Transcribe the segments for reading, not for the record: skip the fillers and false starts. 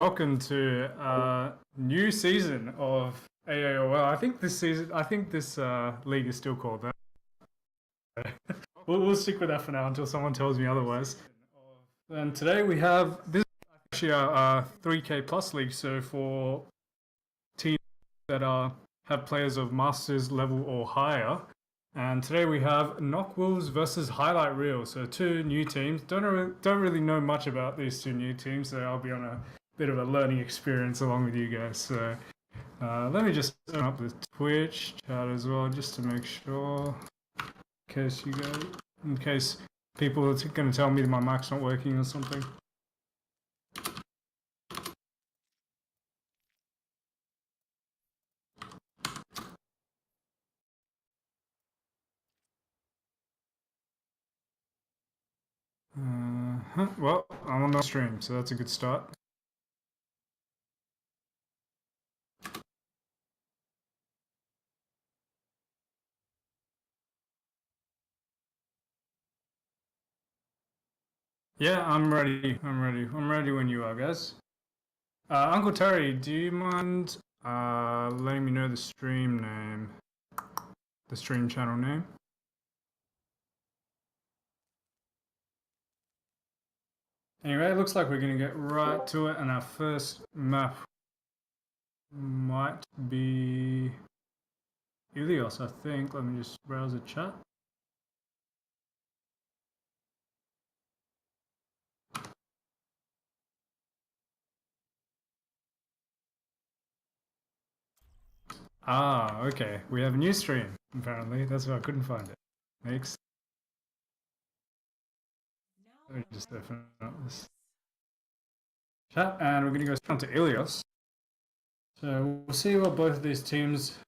Welcome to a new season of AAOL. I think this league is still called that. We'll stick with that for now until someone tells me otherwise. And today we have this is actually a 3K plus league. So for teams that have players of Masters level or higher. And today we have NoC Wolves versus Highlight Reel. So two new teams. Don't really know much about these two new teams. So I'll be on a bit of a learning experience along with you guys. So let me just open up the Twitch chat as well, just to make sure, in case people are going to tell me that my mic's not working or something. Well, I'm on the stream, so that's a good start. Yeah, I'm ready. I'm ready when you are, guys. Uncle Terry, do you mind letting me know the stream name, the stream channel name? Anyway, it looks like we're going to get right to it, and our first map might be Ilios, I think. Let me just browse the chat. Ah, okay. We have a new stream, apparently. That's why I couldn't find it. Makes. Let me just open up this chat, and we're going to go down to Ilios. So we'll see what both of these teams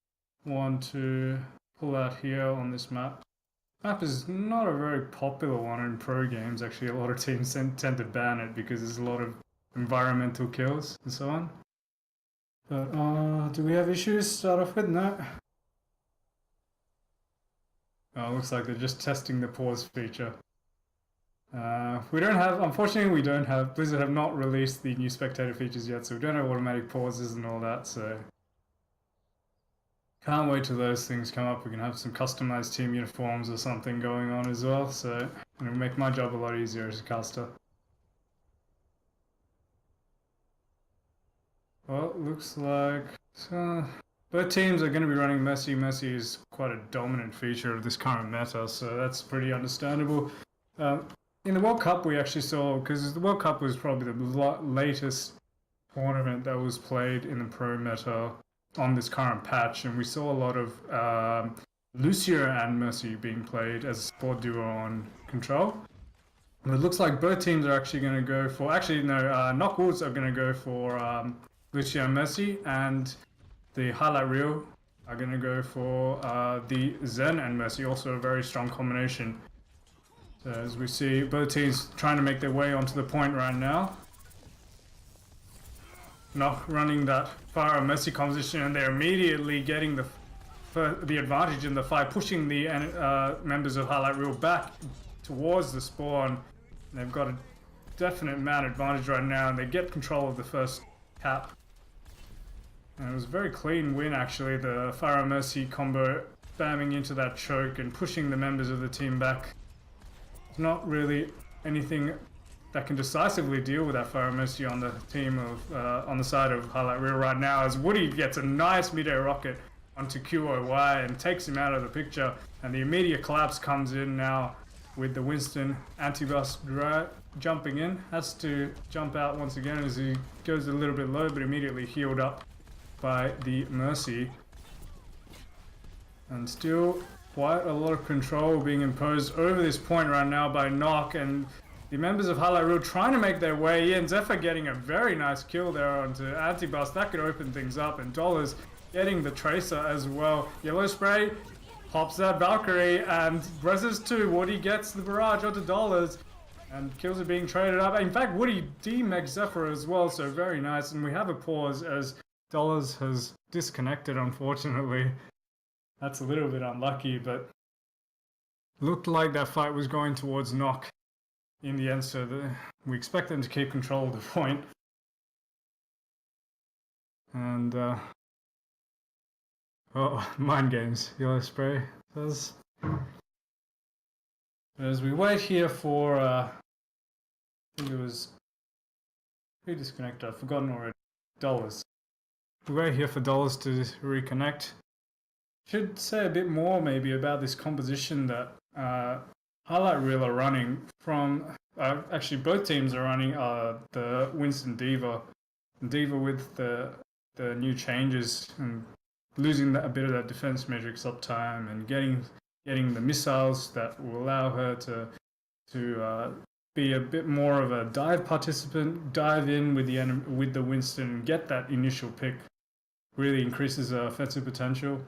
want to pull out here on this map. Map is not a very popular one in pro games. Actually, a lot of teams tend to ban it because there's a lot of environmental kills and so on. But do we have issues to start off with? No. Oh, looks like they're just testing the pause feature. Unfortunately, we don't have, Blizzard have not released the new spectator features yet, so we don't have automatic pauses and all that, so can't wait till those things come up. We can have some customized team uniforms or something going on as well, so it'll make my job a lot easier as a caster. Well, it looks like both teams are going to be running Messi. Messi is quite a dominant feature of this current meta, so that's pretty understandable. In the World Cup, we actually saw, because the World Cup was probably the latest tournament that was played in the pro meta on this current patch, and we saw a lot of Lucio and Mercy being played as a support duo on Control. And it looks like both teams are actually going to go for, NoC Wolves are going to go for Lucio and Mercy, and the Highlight Reel are going to go for the Zen and Mercy, also a very strong combination. So as we see, both teams trying to make their way onto the point right now. NoC running that Pharah Mercy composition, and they're immediately getting the advantage in the fight, pushing the members of Highlight Reel back towards the spawn. They've got a definite man advantage right now, and they get control of the first cap. And it was a very clean win, actually, the Pharah Mercy combo spamming into that choke and pushing the members of the team back. It's not really anything that can decisively deal with that Pharah Mercy on the team of on the side of Highlight Reel right now, as Woody gets a nice mid-air rocket onto QOY and takes him out of the picture, and the immediate collapse comes in now with the Winston anti-bus jumping in. Has to jump out once again as he goes a little bit low, but immediately healed up by the Mercy. And still quite a lot of control being imposed over this point right now by NoC, and the members of Highlight Reel trying to make their way in. Zephyr getting a very nice kill there onto Antibus. That could open things up, and Dollars getting the Tracer as well. Yellow Spray pops that Valkyrie, and Brezzes too. Woody gets the barrage onto Dollars, and kills are being traded up. In fact, Woody D-Mex Zephyr as well, so very nice. And we have a pause as Dollars has disconnected, unfortunately. That's a little bit unlucky, but looked like that fight was going towards NoC in the end, so we expect them to keep control of the point. And oh, mind games. Yellow spray says. As we wait here for I think it was who disconnected. I've forgotten already. Dollars. We wait here for Dollars to reconnect. Should say a bit more maybe about this composition that Highlight Reel are running from. Actually, both teams are running the Winston Diva with the new changes and losing a bit of that defense matrix uptime and getting the missiles that will allow her to be a bit more of a dive participant, dive in with the Winston, and get that initial pick. Really increases her offensive potential.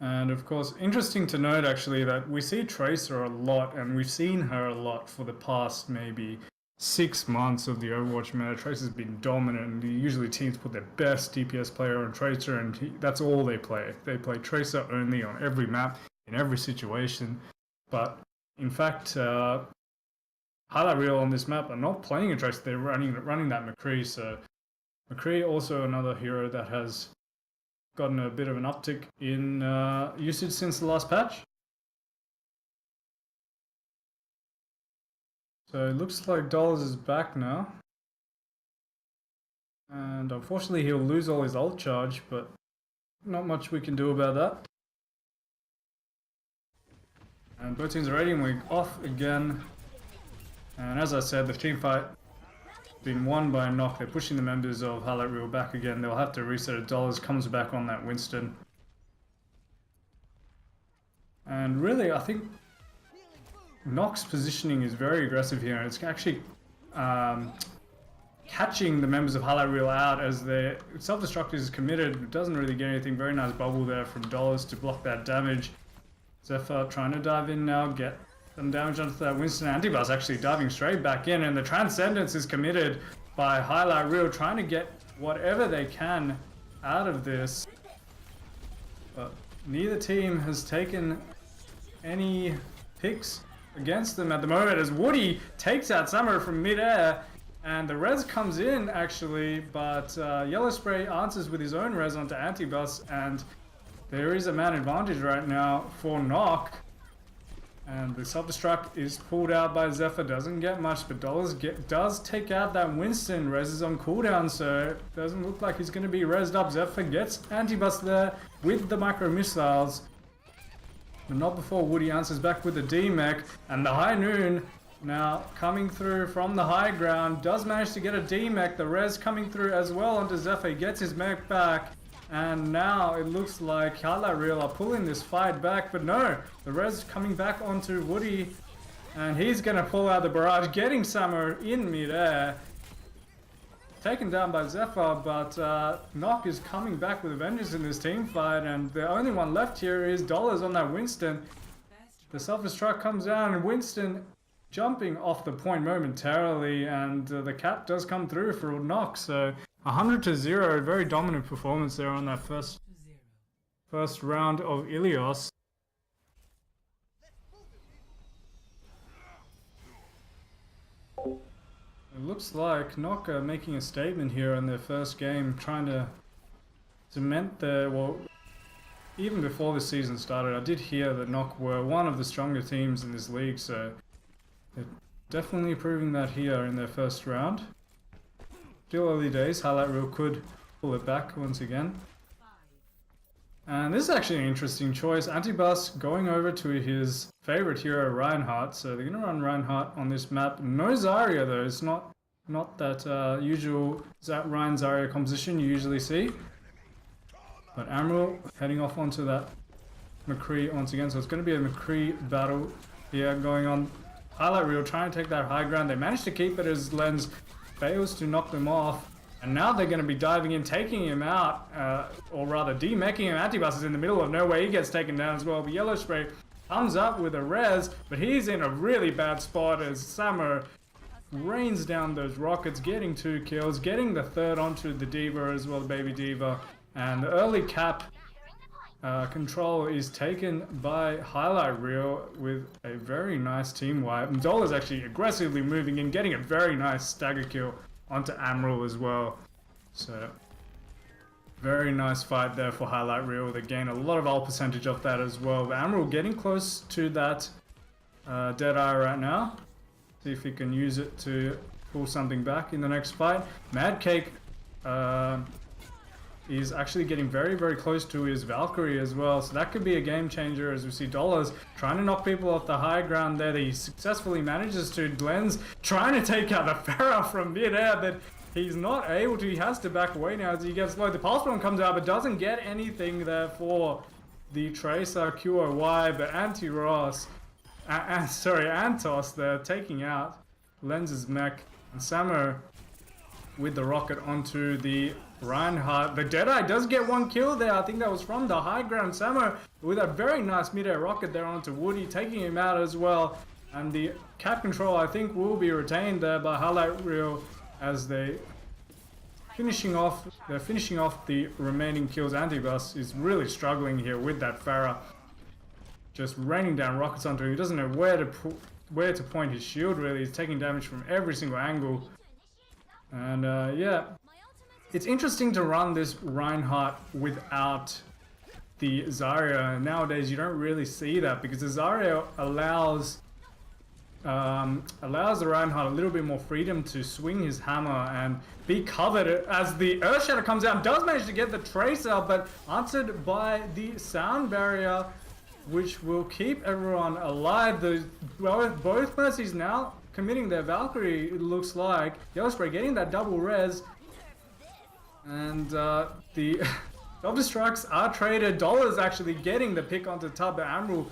And of course, interesting to note actually that we see Tracer a lot, and we've seen her a lot for the past maybe 6 months of the Overwatch meta. Tracer's been dominant, and usually teams put their best DPS player on Tracer, and that's all they play. They play Tracer only on every map, in every situation. But in fact, Highlight Reel on this map are not playing a Tracer, they're running that McCree. So McCree also another hero that has gotten a bit of an uptick in usage since the last patch. So it looks like Dollars is back now. And unfortunately he'll lose all his ult charge, but not much we can do about that. And both teams are ready and we're off again. And as I said, the team fight been won by NoC. They're pushing the members of Highlight Reel back again. They'll have to reset it. Dollars comes back on that Winston. And really, I think NoC's positioning is very aggressive here. It's actually catching the members of Highlight Reel out as their self-destruct is committed. It doesn't really get anything. Very nice bubble there from Dollars to block that damage. Zephyr trying to dive in now, get some damage onto that Winston. Antibus actually diving straight back in, and the Transcendence is committed by Highlight Reel, trying to get whatever they can out of this. But neither team has taken any picks against them at the moment, as Woody takes out Summer from mid-air, and the res comes in actually, but Yellow Spray answers with his own res onto Antibus, and there is a man advantage right now for NoC. And the self-destruct is pulled out by Zephyr, doesn't get much, but Dollars does take out that Winston. Res is on cooldown, so it doesn't look like he's going to be rezzed up. Zephyr gets Antibus there with the micro missiles, but not before Woody answers back with the D-Mech. And the High Noon now coming through from the high ground, does manage to get a D-Mech. The res coming through as well onto Zephyr, he gets his mech back. And now it looks like Highlight Reel are pulling this fight back, but no, the res coming back onto Woody, and he's going to pull out the barrage, getting Summer in mid-air. Taken down by Zephyr, but NoC is coming back with a vengeance in this team fight, and the only one left here is Dollars on that Winston. The self-destruct comes down, and Winston jumping off the point momentarily, and the cap does come through for NoC, so 100-0, very dominant performance there on that first round of Ilios. It looks like NoC are making a statement here in their first game, trying to cement their, well, even before the season started, I did hear that NoC were one of the stronger teams in this league, so they're definitely proving that here in their first round. Still early days, Highlight Reel could pull it back once again. And this is actually an interesting choice. Antibus going over to his favorite hero, Reinhardt. So they're going to run Reinhardt on this map. No Zarya though. It's not that usual Ryan Zarya composition you usually see. But Amaral heading off onto that McCree once again. So it's going to be a McCree battle here going on. Highlight Reel trying to take that high ground. They managed to keep it as Lens fails to knock them off, and now they're going to be diving in, taking him out, or rather D-meching him. Antibus is in the middle of nowhere, he gets taken down as well, but Yellow Spray comes up with a res, but he's in a really bad spot as Summer rains down those rockets, getting 2 kills, getting the third onto the Diva as well, the baby Diva, and the early cap control is taken by Highlight Reel with a very nice team wipe. And Dollars actually aggressively moving in, getting a very nice stagger kill onto Amaral as well. So Very nice fight there for highlight reel. They gain a lot of ult percentage off that as well. But Admiral getting close to that Deadeye right now. See if he can use it to pull something back in the next fight. Mad Cake is actually getting very, very close to his Valkyrie as well. So that could be a game changer as we see Dollars trying to knock people off the high ground there. That he successfully manages to. Glenn's trying to take out the Pharah from mid-air, but he's not able to. He has to back away now as he gets low. The Pulse Bomb comes out but doesn't get anything there for the Tracer QOY, but Anti-Ross, Antos there taking out Lenz's mech, and Samo with the rocket onto the Reinhardt. The Deadeye does get one kill there. I think that was from the high ground. Samo with a very nice mid-air rocket there onto Woody, taking him out as well. And the cap control, I think, will be retained there by highlight reel as they're finishing off the remaining kills. Antibus is really struggling here with that Pharah. Just raining down rockets onto him. He doesn't know where to point his shield really. He's taking damage from every single angle. And yeah, it's interesting to run this Reinhardt without the Zarya. Nowadays you don't really see that because the Zarya allows the Reinhardt a little bit more freedom to swing his hammer and be covered as the Earthshatter comes out and does manage to get the Tracer, but answered by the sound barrier, which will keep everyone alive. Both Mercies now committing their Valkyrie, it looks like. Yellow Spray getting that double res, and the self-destructs are traded. Dollars actually getting the pick onto Tub, but Admiral,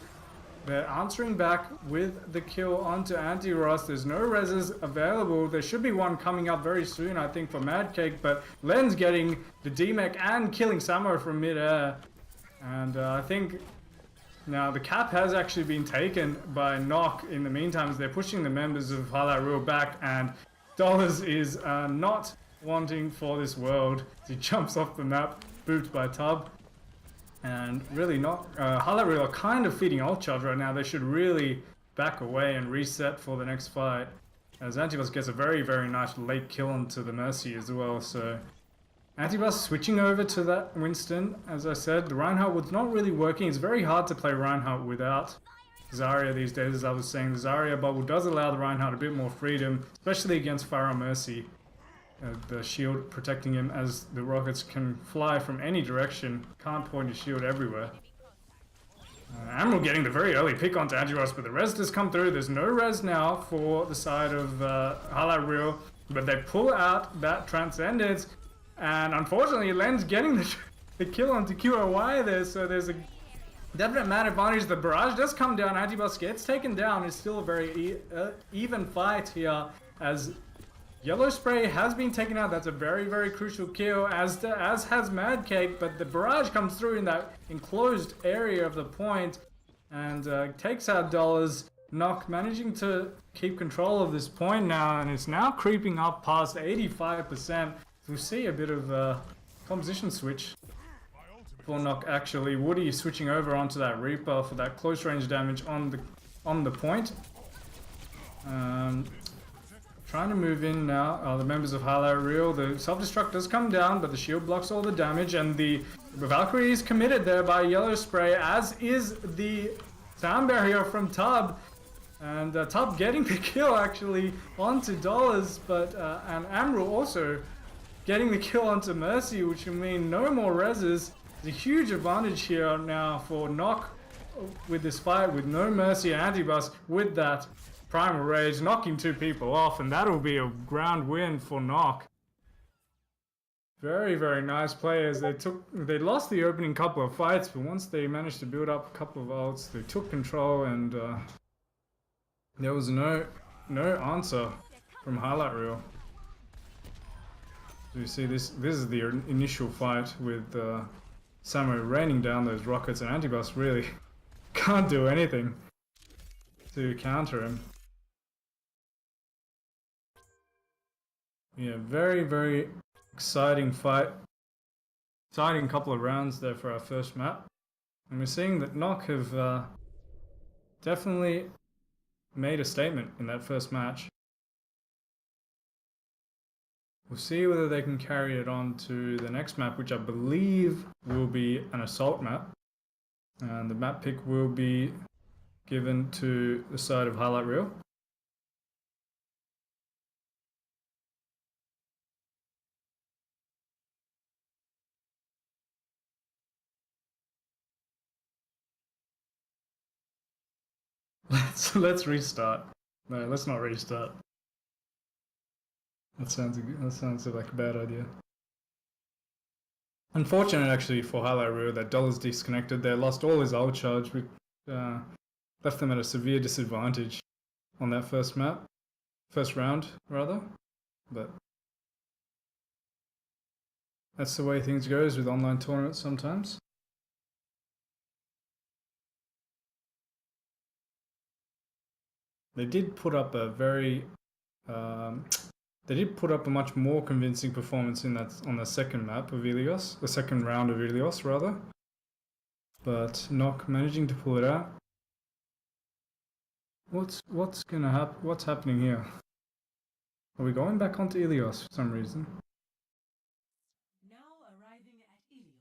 they're answering back with the kill onto Anti-Ross. There's no reses available. There should be one coming up very soon, I think, for Mad Cake, but Len's getting the D-Mech and killing Samo from mid-air. And I think now the cap has actually been taken by NoC in the meantime as they're pushing the members of Highlight Reel back, and Dollars is not wanting for this world. He jumps off the map, booped by Tub. And really not, Highlight Reel are kind of feeding ult charge right now. They should really back away and reset for the next fight. As Antibus gets a very, very nice late kill onto the Mercy as well. So Antibus switching over to that Winston. As I said, the Reinhardt was not really working. It's very hard to play Reinhardt without Zarya these days. As I was saying, the Zarya bubble does allow the Reinhardt a bit more freedom, especially against Pharah Mercy. The shield protecting him as the rockets can fly from any direction. Can't point his shield everywhere. Admiral getting the very early pick onto Anti-Ross, but the res does come through. There's no res now for the side of Highlight Reel, but they pull out that Transcendence, and unfortunately Len's getting the kill onto QOY there, so there's a definite man advantage. The barrage does come down. Antibus gets taken down. It's still a very even fight here as Yellow Spray has been taken out. That's a very, very crucial kill, as has Mad Cake, but the barrage comes through in that enclosed area of the point and takes out Dollars. NoC managing to keep control of this point now, and it's now creeping up past 85%. We see a bit of a composition switch for NoC actually. Woody switching over onto that Reaper for that close range damage on the point. Trying to move in now, the members of Highlight Reel. The self-destruct does come down, but the shield blocks all the damage, and the Valkyrie is committed there by Yellow Spray, as is the sound barrier from Tub. And Tub getting the kill actually onto Dollars, but and Admiral also getting the kill onto Mercy, which will mean no more reses. There's a huge advantage here now for NoC with this fight, with no Mercy and Antibus with that Primal Rage, knocking two people off, and that'll be a ground win for NoC. Very, very nice players. They lost the opening couple of fights, but once they managed to build up a couple of ults, they took control, and there was no answer from Highlight Reel. So you see this is the initial fight with Samo raining down those rockets, and Antibus really can't do anything to counter him. Yeah, very, very exciting fight. Exciting couple of rounds there for our first map. And we're seeing that NoC have definitely made a statement in that first match. We'll see whether they can carry it on to the next map, which I believe will be an assault map. And the map pick will be given to the side of highlight reel. Let's restart. No, let's not restart. That sounds like a bad idea. Unfortunate actually for highlight reel that Dollar's disconnected there, lost all his ult charge, which left them at a severe disadvantage on that first round rather. But that's the way things goes with online tournaments sometimes. They did put up a much more convincing performance on the second map of Ilios, the second round of Ilios rather. But NoC managing to pull it out. What's happening here? Are we going back onto Ilios for some reason? Now arriving at Ilios.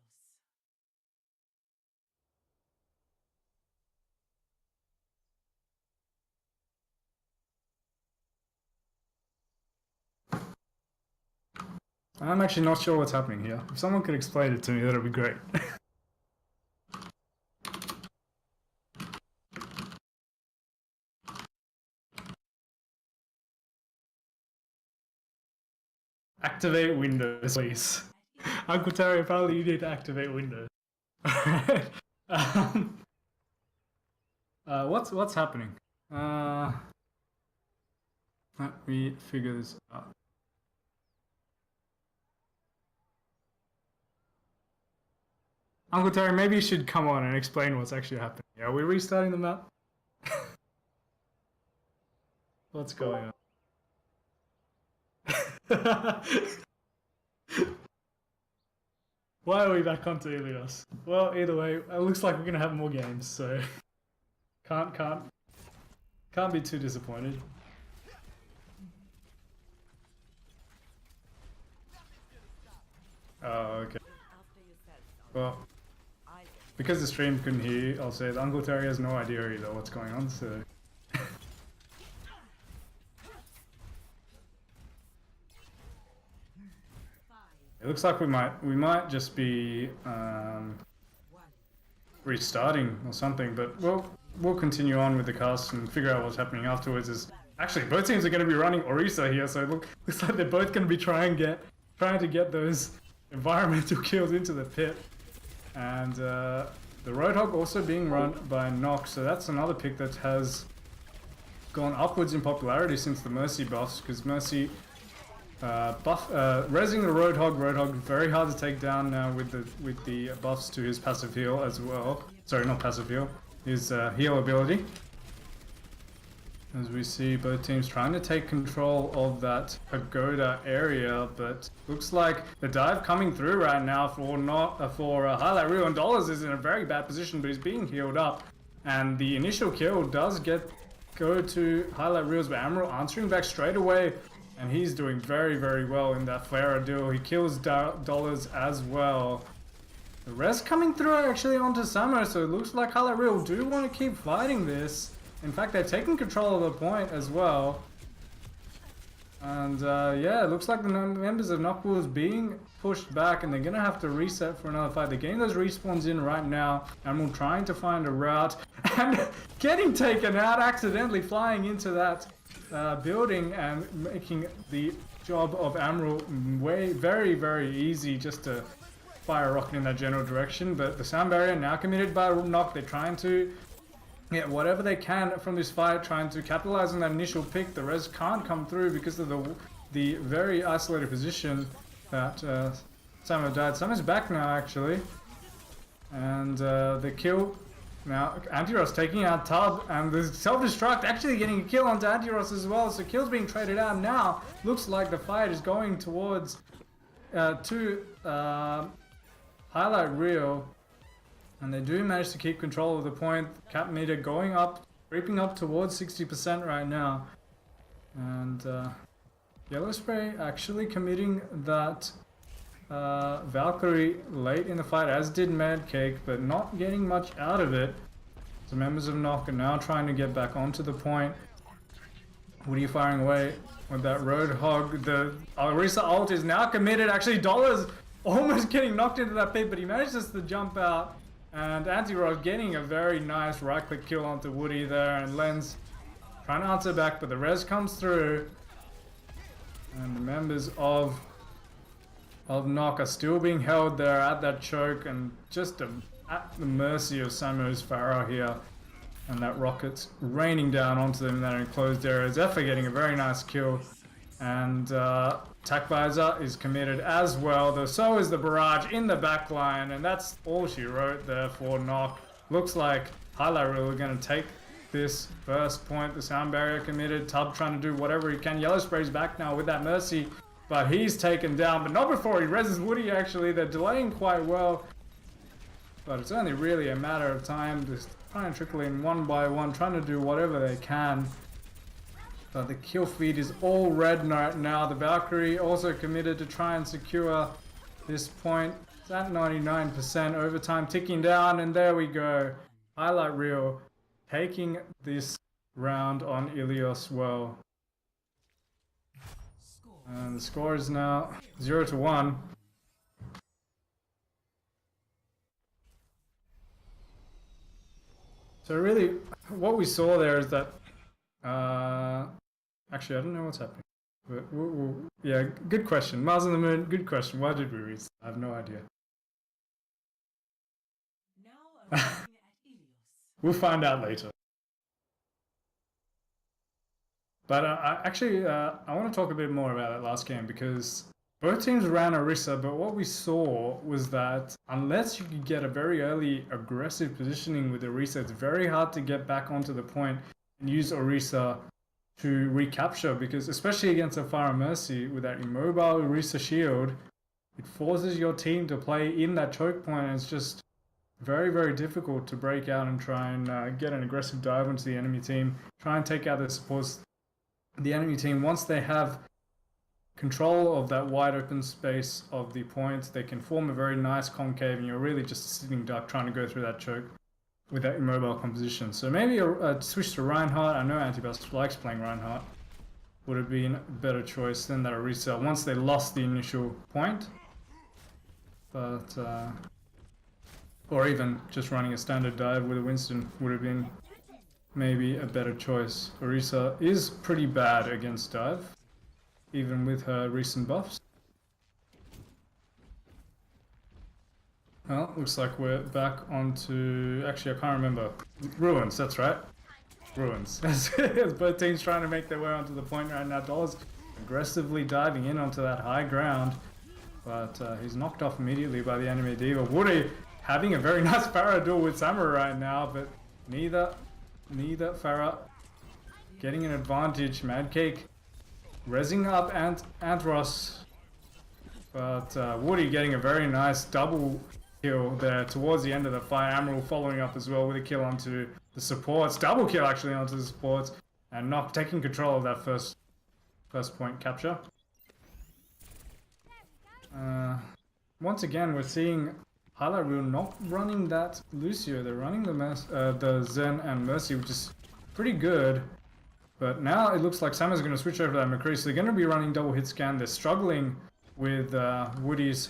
I'm actually not sure what's happening here. If someone could explain it to me, that would be great. Activate Windows, please. Uncle Terry, apparently you need to activate Windows. What's happening? Let me figure this out. Uncle Terry, maybe you should come on and explain what's actually happening. Are we restarting the map? What's going on? Why are we back onto Ilios? Well, either way, it looks like we're gonna have more games, so can't be too disappointed. Oh, okay. Well, because the stream couldn't hear you, I'll say that Uncle Terry has no idea either what's going on, so... It looks like we might just be restarting or something, but we'll continue on with the cast and figure out what's happening afterwards. Actually, both teams are going to be running Orisa here, so it looks like they're both going to be trying to get those environmental kills into the pit. And the Roadhog also being run by NoC, so that's another pick that has gone upwards in popularity since the Mercy buffs, because Mercy rezzing the Roadhog very hard to take down now with the buffs to his passive heal as well. Sorry, not passive heal, his heal ability. As we see both teams trying to take control of that pagoda area, but looks like the dive coming through right now for Highlight Reel, and Dollars is in a very bad position, but he's being healed up, and the initial kill does go to Highlight Reel's, but Amaral answering back straight away, and he's doing very well in that Flare duel. He kills Dollars as well. The rest coming through actually onto Summer, so it looks like Highlight Reel do want to keep fighting this. In fact, they're taking control of the point as well. And yeah, it looks like the members of NoC is being pushed back, and they're going to have to reset for another fight. They're getting those respawns in right now, and we're trying to find a route, and getting taken out, accidentally flying into that building and making the job of Amaral very easy, just to fire a rocket in that general direction. But the sound barrier now committed by NoC. They're trying to get whatever they can from this fight, trying to capitalize on that initial pick. The res can't come through because of the very isolated position that Summer died. Summer's back now actually, and the kill now, Antiros taking out Tub, and the self-destruct actually getting a kill onto Antiros as well, so kills being traded out now. Looks like the fight is going towards Highlight Reel. And they do manage to keep control of the point. Cap meter going up, creeping up towards 60% right now. And Yellow Spray actually committing that Valkyrie late in the fight, as did Mad Cake, but not getting much out of it. So members of NoC are now trying to get back onto the point. Woody firing away with that Roadhog. The Orisa ult is now committed. Actually, Dollar's almost getting knocked into that pit, but he manages to jump out. And Anti-Rod getting a very nice right-click kill onto Woody there. And Len's trying to answer back, but the res comes through. And the members of NoC are still being held there at that choke and just at the mercy of Samu's Pharah here. And that rocket's raining down onto them in that enclosed area. Zephyr getting a very nice kill. And Attack Visor is committed as well. So is the barrage in the back line. And that's all she wrote there for NoC. Looks like Highlight Reel are going to take this first point. The sound barrier committed. Tub trying to do whatever he can. Yellow Spray's back now with that Mercy. But he's taken down. But not before he reses Woody, actually. They're delaying quite well. But it's only really a matter of time. Just trying to trickle in one by one. Trying to do whatever they can. But the kill feed is all red right now. The Valkyrie also committed to try and secure this point. It's at 99%. Overtime ticking down. And there we go. Highlight Reel taking this round on Ilios well. And the score is now 0-1. So really, what we saw there is that, actually I don't know what's happening. But yeah, good question. Mars on the Moon, good question. Why did we restart? I have no idea. Now arriving at Ilios. We'll find out later. But I want to talk a bit more about that last game because both teams ran Orisa, but what we saw was that unless you could get a very early aggressive positioning with Orisa, it's very hard to get back onto the point and use Orisa to recapture, because especially against a Pharah Mercy with that immobile Orisa shield, it forces your team to play in that choke point, and it's just very, very difficult to break out and try and get an aggressive dive onto the enemy team, try and take out the supports. The enemy team, once they have control of that wide open space of the point, they can form a very nice concave, and you're really just a sitting duck trying to go through that choke with that immobile composition. So maybe a switch to Reinhardt. I know Antibus likes playing Reinhardt. Would have been a better choice than that Orisa once they lost the initial point. But or even just running a standard dive with a Winston would have been maybe a better choice. Orisa is pretty bad against dive, even with her recent buffs. Well, looks like we're back onto... Actually, I can't remember. Ruins, that's right. Ruins. As both teams trying to make their way onto the point right now. Dollar's aggressively diving in onto that high ground. But he's knocked off immediately by the enemy Diva. Woody having a very nice Pharah duel with Samurai right now, but neither Pharah getting an advantage. Mad Cake rezzing up Antros, but Woody getting a very nice double kill there towards the end of the fight. Amaral following up as well with a kill onto the supports, double kill actually onto the supports, and NoC taking control of that first point capture. Once again, we're seeing Highlight Reel not running that Lucio. They're running the Zen and Mercy, which is pretty good. But now it looks like Samu's going to switch over to that McCree, so they're going to be running double hit scan. They're struggling with Woody's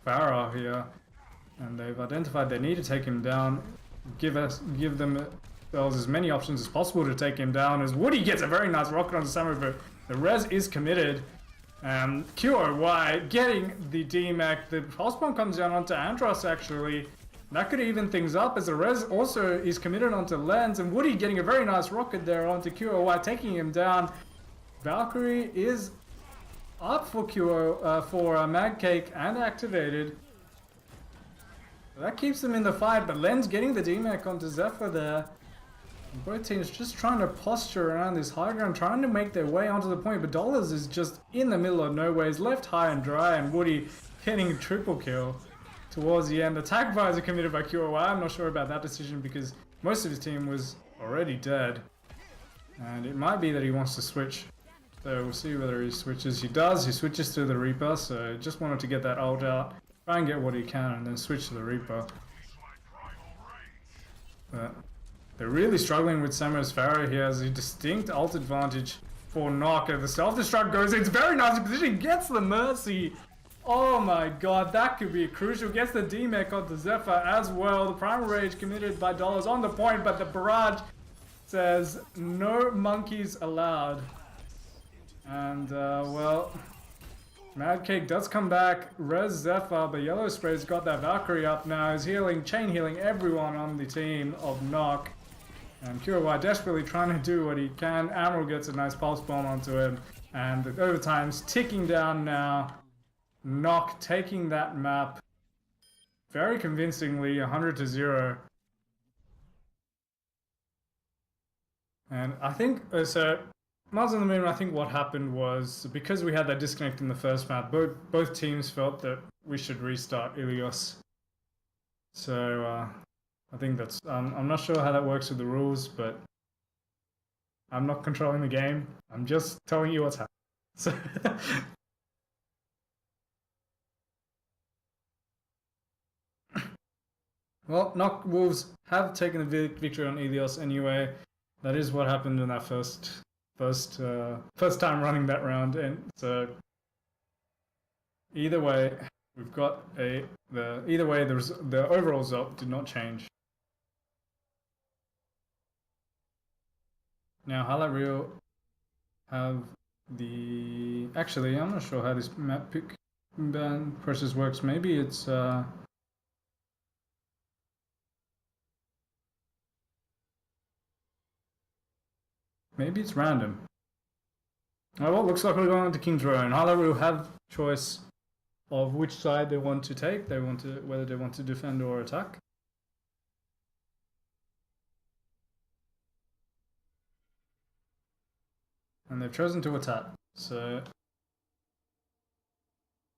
Pharah here, and they've identified they need to take him down. Give themselves as many options as possible to take him down, as Woody gets a very nice rocket onto Samu, but the res is committed. QOY getting the DMAC. The pulse bomb comes down onto Andros actually. That could even things up as the res also is committed onto Lens, and Woody getting a very nice rocket there onto QOY, taking him down. Valkyrie is up for Mad Cake and activated. That keeps them in the fight, but Lens getting the DMAC onto Zephyr there. Both teams just trying to posture around this high ground, trying to make their way onto the point, but Dollars is just in the middle of nowhere. He's left high and dry, and Woody getting a triple kill towards the end. Attack Visor committed by QOY. I'm not sure about that decision because most of his team was already dead. And it might be that he wants to switch So we'll see whether he switches. He does. He switches to the Reaper. So just wanted to get that ult out, try and get what he can, and then switch to the Reaper. But they're really struggling with Samus Farah. He has a distinct ult advantage for NoC. The self-destruct goes in. It's very nice position. Gets the Mercy. Oh my god, that could be crucial. Gets the D-Mech onto Zephyr as well. The Primal Rage committed by Dollars on the point, but the barrage says no monkeys allowed. And, well, Mad Cake does come back. Res Zephyr, but Yellow Spray's got that Valkyrie up now. He's healing, chain healing everyone on the team of NoC. And Kurawai desperately trying to do what he can. Admiral gets a nice pulse bomb onto him. And the overtime's ticking down now. NoC taking that map very convincingly, 100-0. And I think, so, Mars on the Moon, I think what happened was, because we had that disconnect in the first map, both teams felt that we should restart Ilios. So, I think that's, I'm not sure how that works with the rules, but I'm not controlling the game. I'm just telling you what's happening. So well, NoC Wolves have taken the victory on Ilios anyway. That is what happened in that first time running that round, and so either way, we've got the overall result did not change. Now Highlight Reel have the actually I'm not sure how this map pick ban process works. Maybe it's maybe it's random. Oh, well, looks like we're going to King's Row, and Highlight will have choice of which side they want to take. Whether they want to defend or attack. And they've chosen to attack. So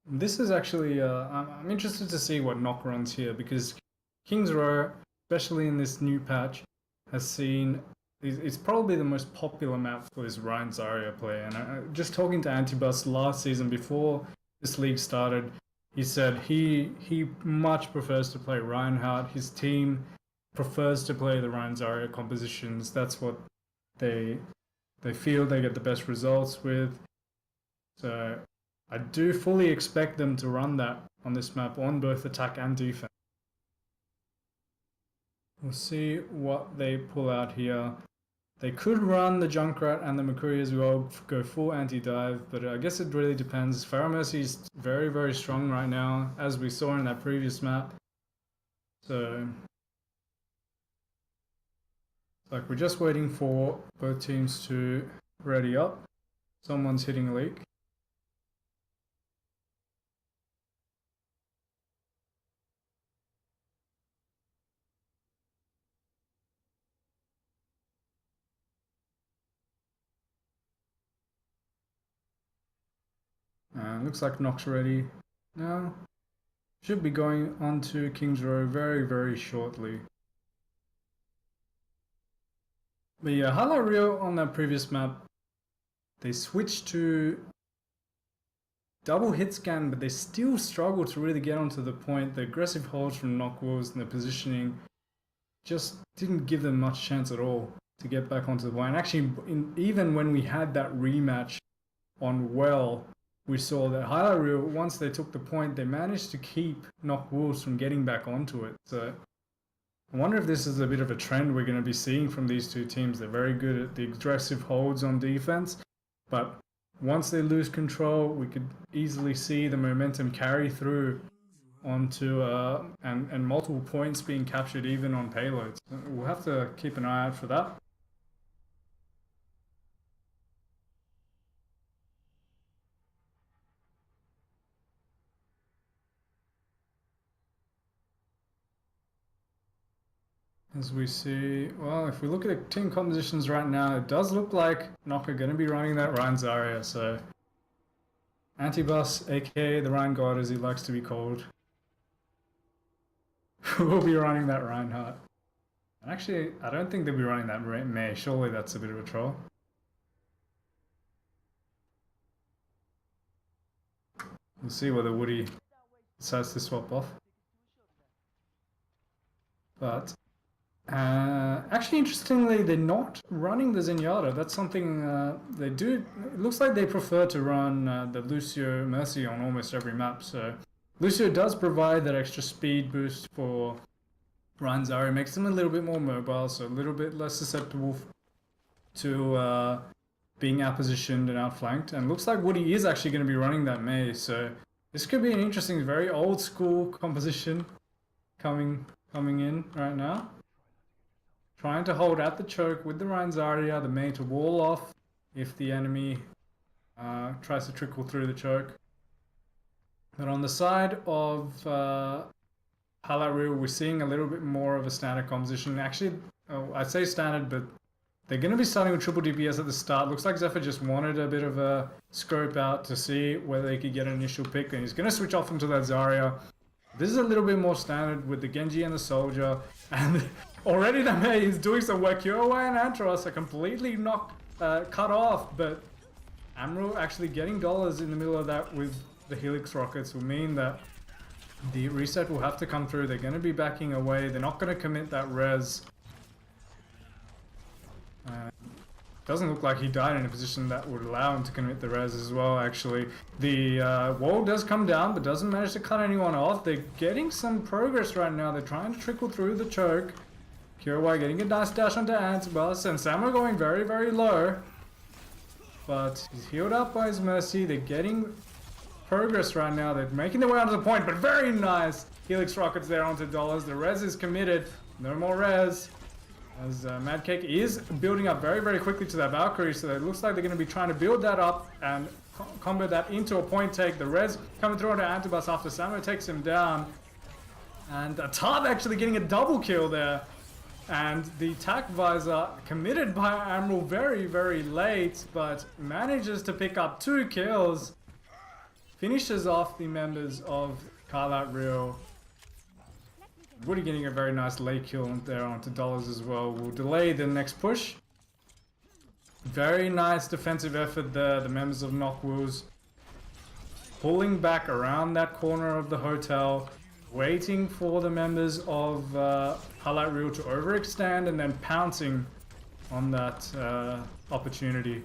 this is actually I'm interested to see what NoC runs here, because King's Row, especially in this new patch, has seen. It's probably the most popular map for this Ryan Zarya play, and just talking to Antibus last season before this league started, he said he much prefers to play Reinhardt. His team prefers to play the Ryan Zarya compositions. That's what they feel they get the best results with. So I do fully expect them to run that on this map on both attack and defense. We'll see what they pull out here. They could run the Junkrat and the McCree as well, go full anti-dive, but I guess it really depends. Farah Mercy is very, very strong right now, as we saw in that previous map. So, like, we're just waiting for both teams to ready up. Someone's hitting a leak. Looks like NoC's ready now. Should be going on to King's Row very, very shortly. But yeah, Highlight Reel on that previous map, they switched to double hit scan, but they still struggle to really get onto the point. The aggressive holds from NoC Wolves and the positioning just didn't give them much chance at all to get back onto the point. And actually, even when we had that rematch on Well, we saw that Highlight Reel, once they took the point, they managed to keep NoC Wolves from getting back onto it. So I wonder if this is a bit of a trend we're going to be seeing from these two teams. They're very good at the aggressive holds on defense, but once they lose control, we could easily see the momentum carry through onto and multiple points being captured even on payloads. We'll have to keep an eye out for that. As we see, well, if we look at the team compositions right now, it does look like NoC are going to be running that Ryan Zarya. So Antibus, aka the Ryan God as he likes to be called, will be running that Reinhardt. And actually, I don't think they'll be running that May. Surely that's a bit of a troll. We'll see whether Woody decides to swap off. But actually, interestingly, they're not running the Zenyatta. That's something they do. It looks like they prefer to run the Lucio Mercy on almost every map. So Lucio does provide that extra speed boost for Ryan Zarya. Makes them a little bit more mobile, so a little bit less susceptible to being outpositioned and outflanked. And looks like Woody is actually going to be running that Mei. So this could be an interesting, very old school composition coming in right now. Trying to hold at the choke with the Ryan Zarya, the Mei to wall off if the enemy tries to trickle through the choke. But on the side of Highlight Reel, we're seeing a little bit more of a standard composition. Actually, I say standard, but they're going to be starting with triple DPS at the start. Looks like Zephyr just wanted a bit of a scope out to see whether they could get an initial pick. And he's going to switch off into that Zarya. This is a little bit more standard with the Genji and the Soldier. And already the Mei is doing some work. Kyowa and Antros are completely cut off. But Amro actually getting dollars in the middle of that with the Helix rockets will mean that the reset will have to come through. They're going to be backing away. They're not going to commit that res. Doesn't look like he died in a position that would allow him to commit the res as well, actually. The wall does come down, but doesn't manage to cut anyone off. They're getting some progress right now. They're trying to trickle through the choke. Kyowa getting a nice dash onto Antibus, and Samo going very, very low. But he's healed up by his Mercy. They're getting progress right now. They're making their way onto the point, but very nice. Helix rockets there onto dollars. The res is committed. No more res. As Madcake is building up very, very quickly to that Valkyrie, so it looks like they're going to be trying to build that up and combo that into a point take. The res coming through onto Antibus after Samo takes him down. And Tab actually getting a double kill there. And the attack visor committed by Admiral very, very late, but manages to pick up 2 kills. Finishes off the members of Carlat Real. Woody getting a very nice late kill there onto dollars as well. Will delay the next push. Very nice defensive effort there. The members of NoC Wolves pulling back around that corner of the hotel, waiting for the members of Highlight Reel to overextend and then pouncing on that opportunity.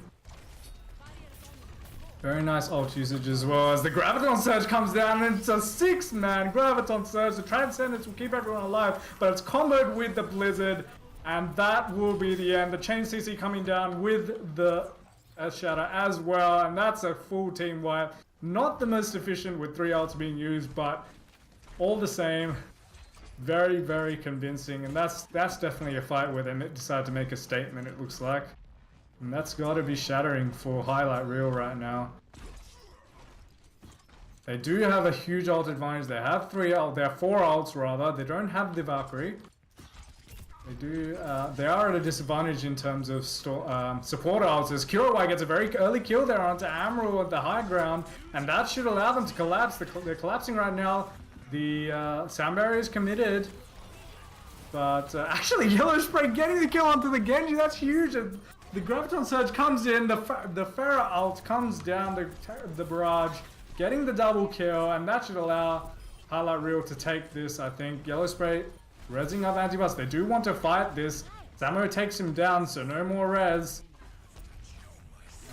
Very nice ult usage as well as the Graviton Surge comes down and it's a 6-man Graviton Surge. The Transcendence will keep everyone alive, but it's comboed with the Blizzard and that will be the end. The Chain CC coming down with the Shatter as well, and that's a full team wipe. Not the most efficient with 3 ults being used, but all the same, very, very convincing. And that's definitely a fight where they decide to make a statement, it looks like. And that's got to be shattering for Highlight Reel right now. They do have a huge ult advantage. They have 4 ults rather. They don't have the Valkyrie. They do. They are at a disadvantage in terms of support ults. As Kyowa gets a very early kill there onto Amro at the high ground, and that should allow them to collapse. They're collapsing right now. The sound barrier is committed. But actually, Yellow Spray getting the kill onto the Genji. That's huge. The Graviton Surge comes in, the Pharah ult comes down the barrage, getting the double kill, and that should allow Highlight Reel to take this, I think. Yellow Spray rezzing up Antibus. They do want to fight this. Samo takes him down, so no more res.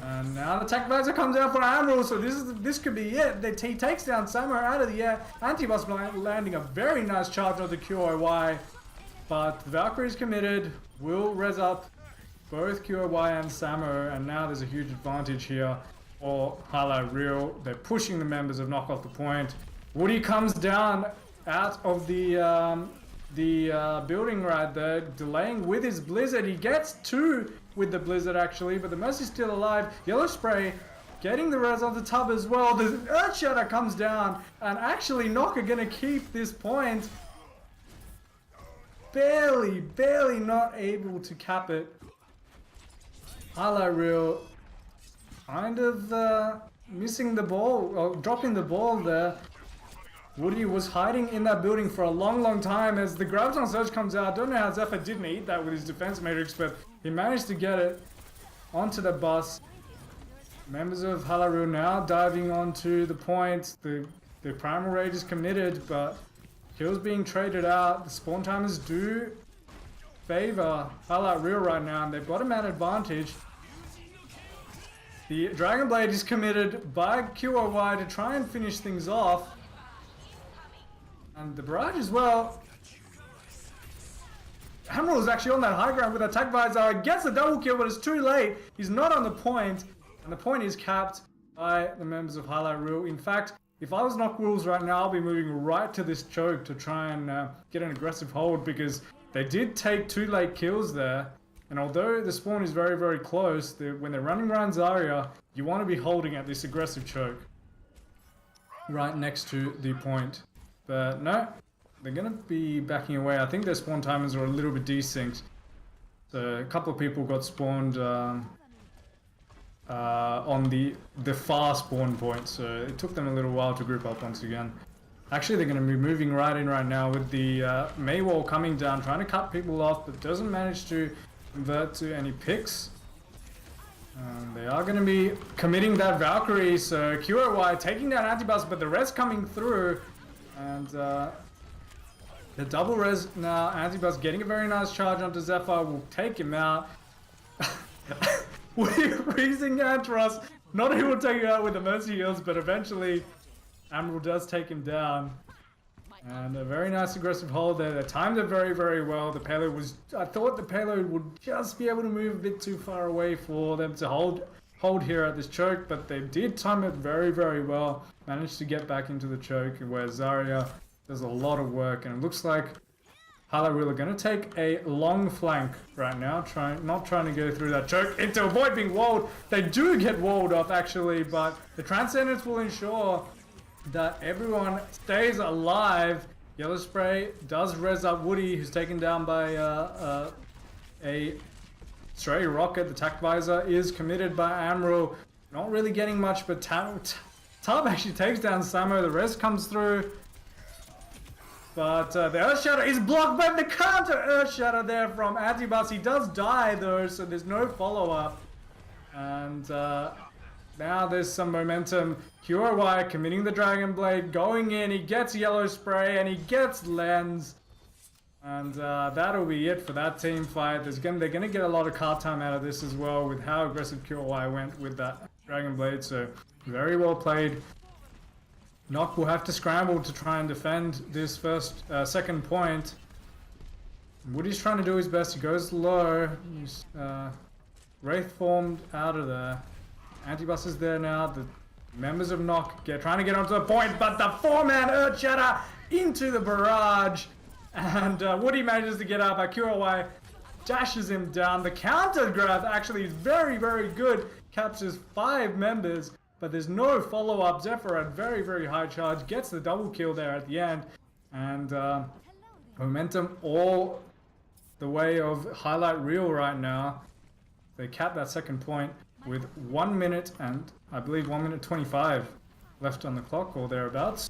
And now the attack visor comes out for Admiral, so this could be it. He takes down Samo out of the air. Antibus landing a very nice charge on the QOY. But Valkyrie is committed, will res up both QOY and Samo, and now there's a huge advantage here for Highlight Reel. They're pushing the members of NoC off the point. Woody comes down out of the building right there, delaying with his Blizzard. He gets 2 with the Blizzard actually, but the Mercy's still alive. Yellow Spray getting the res on the tub as well. The Earthshatter comes down, and actually NoC are going to keep this point. Barely not able to cap it. Highlight Reel kind of missing the ball, or dropping the ball there. Woody was hiding in that building for a long time as the Graviton Surge comes out. Don't know how Zephyr didn't eat that with his defense matrix, but he managed to get it onto the bus. Members of Halaru now diving onto the point. The Primal Rage is committed, but kills being traded out. The spawn timers do favor Highlight Reel right now, and they've got a man advantage. The Dragon Blade is committed by QOY to try and finish things off. And the barrage as well. Hammerl is actually on that high ground with attack visor. Gets the double kill, but it's too late. He's not on the point, and the point is capped by the members of Highlight Reel. In fact, if I was NoC Rules right now, I'll be moving right to this choke to try and get an aggressive hold, because they did take 2 late kills there. And although the spawn is very, very close, when they're running around Zarya, you want to be holding at this aggressive choke right next to the point. But no, they're going to be backing away. I think their spawn timers are a little bit desynced. So a couple of people got spawned on the far spawn point, so it took them a little while to group up once again. Actually, they're going to be moving right in right now with the Mei wall coming down, trying to cut people off, but doesn't manage to convert to any picks. They are going to be committing that Valkyrie, so QOY taking down Antibus, but the res coming through, and the double res now. Antibus getting a very nice charge onto Zephyr, will take him out. We're freezing Antros, not able to take him out with the Mercy heals, but eventually Admiral does take him down. And a very nice aggressive hold there. They timed it very, very well. The payload was... I thought the payload would just be able to move a bit too far away for them to hold here at this choke, but they did time it very, very well. Managed to get back into the choke, where Zarya does a lot of work, and it looks like Highlight Reel are going to take a long flank right now, not trying to go through that choke to avoid being walled. They do get walled off actually, but the Transcendence will ensure that everyone stays alive. Yellow Spray does res up Woody, who's taken down by a stray rocket. The attack visor is committed by Amro. Not really getting much, but Tub actually takes down Samo. The res comes through. But the Earth Shatter is blocked by the counter Earth Shatter there from Antibus. He does die though, so there's no follow-up. And now there's some momentum. QOY committing the Dragon Blade, going in. He gets Yellow Spray and he gets Lens. And that'll be it for that team fight. They're gonna get a lot of card time out of this as well, with how aggressive QOY went with that Dragon Blade. So very well played. NoC will have to scramble to try and defend this second point. Woody's trying to do his best. He goes low. He's Wraith formed out of there. Antibus is there now. The members of NoC trying to get onto the point, but the 4-man Earth Shatter into the barrage. And Woody manages to get out, but QOY dashes him down. The counter grab actually is very, very good. Captures 5 members. But there's no follow-up. Zephyr at very, very high charge. Gets the double kill there at the end. And momentum all the way of Highlight Reel right now. They cap that second point with 1 minute and I believe 1 minute 25 left on the clock or thereabouts.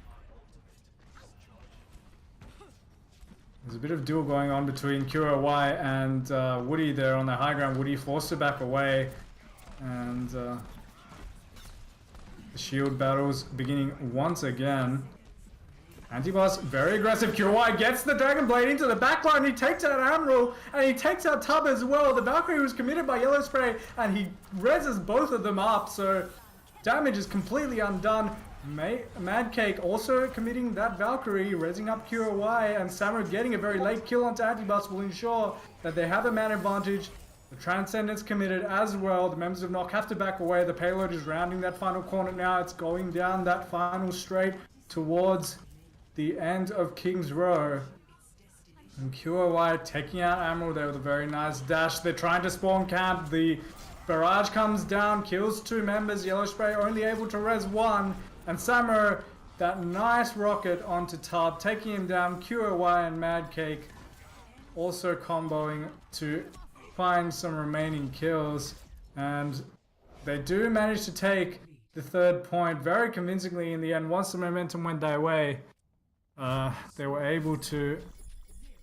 There's a bit of duel going on between QOY and Woody there on the high ground. Woody forced to back away. And... shield battles beginning once again. Antibus, very aggressive. QOY gets the Dragon Blade into the backline. He takes out Admiral and he takes out Tub as well. The Valkyrie was committed by Yellow Spray and he reses both of them up. So damage is completely undone. Mad Cake also committing that Valkyrie, resing up QOY, and Samurai getting a very late kill onto Antibus will ensure that they have a man advantage. The Transcendence committed as well. The members of NoC have to back away. The payload is rounding that final corner now. It's going down that final straight towards the end of King's Row. And QOY taking out Admiral there with a very nice dash. They're trying to spawn camp. The barrage comes down, kills 2 members. Yellow Spray only able to res 1. And Samurai, that nice rocket onto Tub, taking him down. QOY and Mad Cake also comboing to find some remaining kills, and they do manage to take the 3rd point very convincingly in the end. Once the momentum went their way, they were able to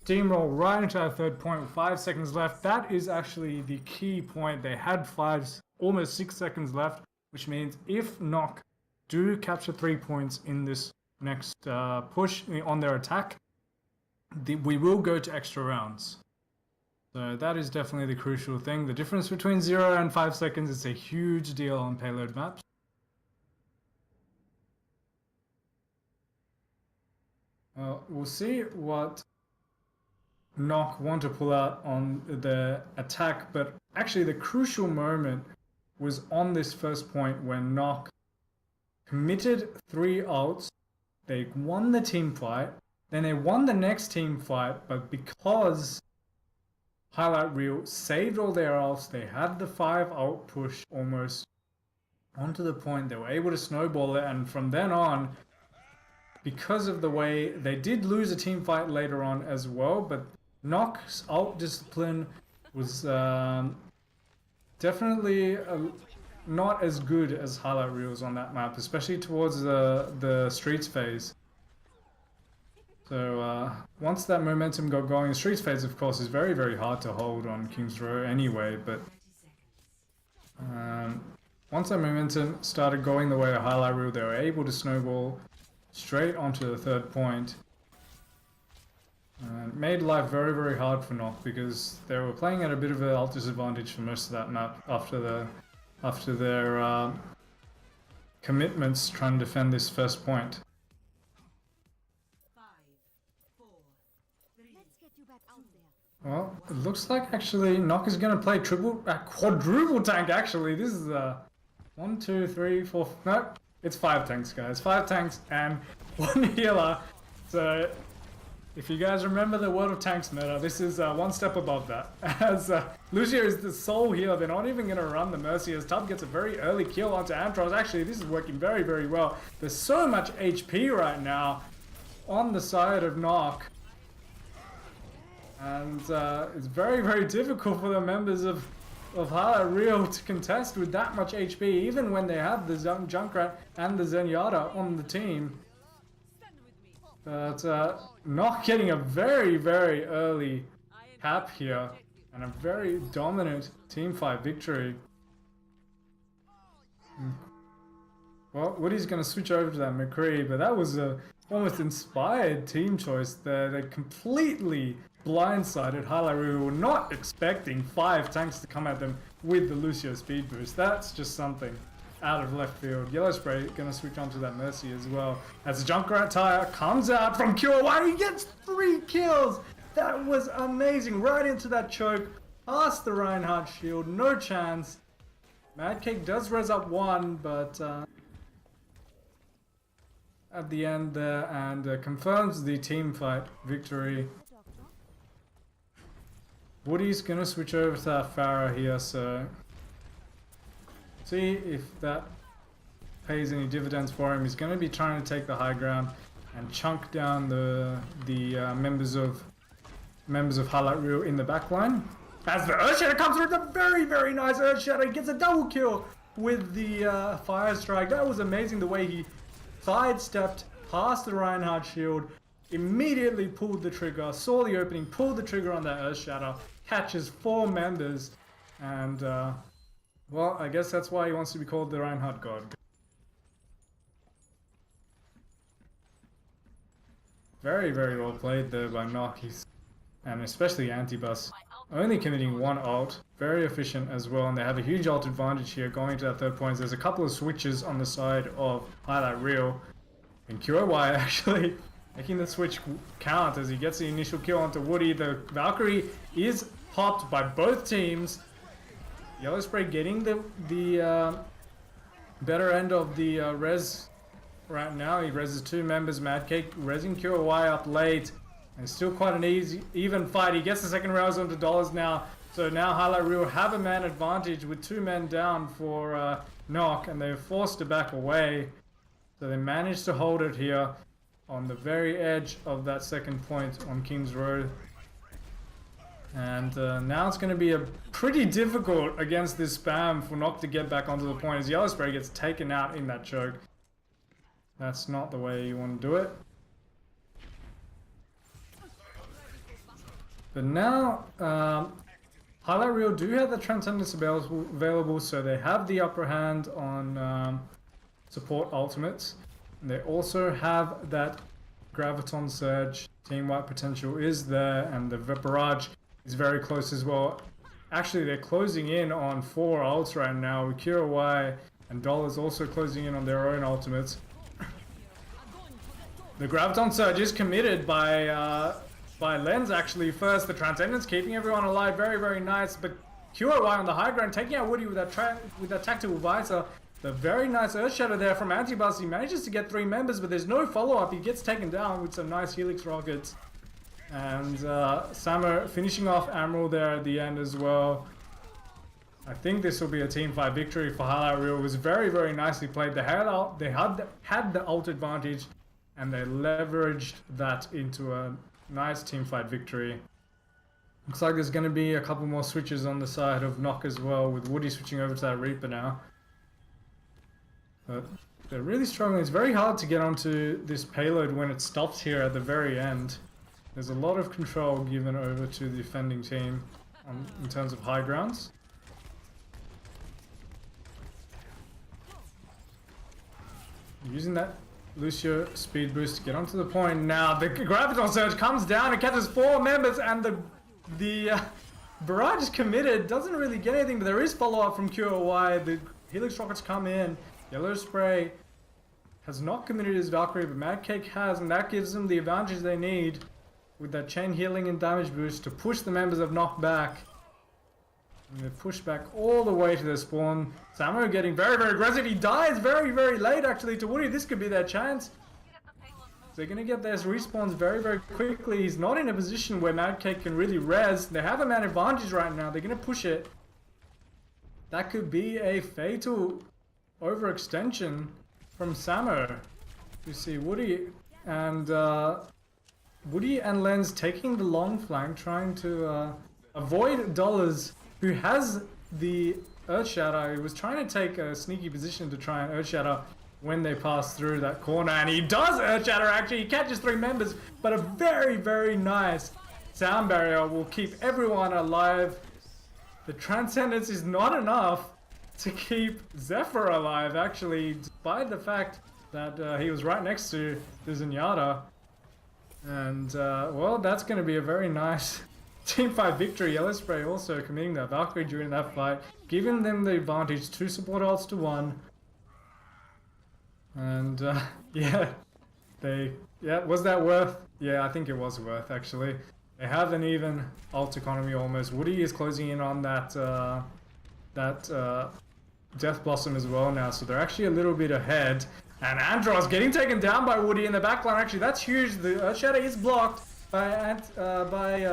steamroll right into that 3rd point with 5 seconds left. That is actually the key point. They had almost 6 seconds left which means if NoC do capture 3 points in this next push on their attack, we will go to extra rounds. So that is definitely the crucial thing. The difference between 0 and 5 seconds is a huge deal on payload maps. We'll see what NoC want to pull out on the attack, but actually the crucial moment was on this first point when NoC committed 3 ults, they won the team fight, then they won the next team fight, but because Highlight Reel saved all their ults, they had the 5 ult push almost onto the point, they were able to snowball it, and from then on, because of the way they did lose a team fight later on as well, but NoC's ult discipline was definitely not as good as Highlight Reels on that map, especially towards the Streets phase. So once that momentum got going, the Streets phase of course is very, very hard to hold on King's Row anyway, but once that momentum started going the way of Highlight Reel, they were able to snowball straight onto the third point. Made life very, very hard for NoC because they were playing at a bit of an ult disadvantage for most of that map after their commitments trying to defend this first point. 5, 4, 3. Let's get you back out there. Well, it looks like actually NoC is going to play quadruple tank actually. This is 1, 2, 3, 4, no, it's 5 tanks guys. 5 tanks and 1 healer. So if you guys remember the World of Tanks meta, this is one step above that. As Lucio is the sole healer, they're not even going to run the Mercy as Tub gets a very early kill onto Antros. Actually, this is working very, very well. There's so much HP right now on the side of NoC. And it's very, very difficult for the members of Highlight Reel to contest with that much HP, even when they have the Junkrat and the Zenyatta on the team. But NoC getting a very, very early cap here and a very dominant teamfight victory. Well, Woody's going to switch over to that McCree, but that was a almost inspired team choice there. They completely blindsided Highlight Reel. We were not expecting 5 tanks to come at them with the Lucio speed boost. That's just something out of left field. Yellow Spray gonna switch onto that Mercy as well. As the Junkrat tire comes out from Cure, he gets 3 kills! That was amazing. Right into that choke, past the Reinhardt shield, no chance. Mad Cake does res up 1, but at the end there, and confirms the team fight victory. Woody's gonna switch over to that Pharah here, so see if that pays any dividends for him. He's going to be trying to take the high ground and chunk down the members of Highlight Reel in the back line. As the Earthshatter comes through, it's a very, very nice Earthshatter. He gets a double kill with the Fire Strike. That was amazing the way he sidestepped past the Reinhardt shield, immediately pulled the trigger, saw the opening, pulled the trigger on that Earthshatter, catches 4 members, and well, I guess that's why he wants to be called the Reinhardt God. Very, very well played there by NoC, and especially Antibus. Only committing 1 ult, very efficient as well, and they have a huge ult advantage here going to that third point. There's a couple of switches on the side of Highlight Reel, and QOY actually making the switch count as he gets the initial kill onto Woody. The Valkyrie is popped by both teams. Yellow Spray getting the better end of the res right now. He reses 2 members. Mad Cake resing QOY up late. And still quite an even fight. He gets the second res onto Dollars now. So now Highlight Reel have a man advantage with 2 men down for NoC, and they're forced to back away. So they managed to hold it here on the very edge of that second point on King's Road. And now it's going to be a pretty difficult against this spam for NoC to get back onto the point as Yellow Spray gets taken out in that choke. That's not the way you want to do it. But now Highlight Reel do have the Transcendence available, so they have the upper hand on support ultimates. And they also have that Graviton Surge. Team White potential is there, and the Barrage is very close as well. Actually, they're closing in on 4 ults right now, with Kira Y and Dollars also closing in on their own ultimates. The Graviton Surge is committed by Lens actually first. The Transcendence keeping everyone alive, very, very nice. But QOY on the high ground, taking out Woody with that tactical visor. The very nice Earth Shadow there from Antibus. He manages to get 3 members, but there's no follow-up. He gets taken down with some nice Helix rockets. And Samur finishing off Admiral there at the end as well. I think this will be a team fight victory for Highlight Reel. It was very, very nicely played. They had the ult advantage, and they leveraged that into a nice team fight victory. Looks like there's going to be a couple more switches on the side of NoC as well, with Woody switching over to that Reaper now. But they're really struggling. It's very hard to get onto this payload when it stops here at the very end. There's a lot of control given over to the defending team in terms of high grounds. Using that Lucio speed boost to get onto the point. Now the Graviton Surge comes down and catches 4 members, and the Barrage is committed. Doesn't really get anything, but there is follow-up from QOY. The Helix rockets come in. Yellow Spray has not committed his Valkyrie, but Mad Cake has, and that gives them the advantage they need with that chain healing and damage boost to push the members of NoC back. And they push back all the way to their spawn. Samu getting very, very aggressive. He dies very, very late actually to Woody. This could be their chance. They're going to get their respawns very, very quickly. He's not in a position where Mad Cake can really res. They have a man advantage right now. They're going to push it. That could be a fatal overextension from Samu. You see Woody and Lens taking the long flank, trying to avoid Dollars, who has the Earth Shatter. He was trying to take a sneaky position to try and Earth Shatter when they pass through that corner, and he does Earth Shatter actually. He catches 3 members, but a very, very nice sound barrier will keep everyone alive. The Transcendence is not enough to keep Zephyr alive actually, despite the fact that he was right next to Zenyatta. And well, that's going to be a very nice team fight victory. Yellow Spray also committing that Valkyrie during that fight, giving them the advantage, 2 support ults to 1. And yeah, was that worth? Yeah, I think it was worth actually. They have an even ult economy almost. Woody is closing in on that Death Blossom as well now, so they're actually a little bit ahead. And Andros getting taken down by Woody in the backline. Actually, that's huge. The Earth Shatter is blocked by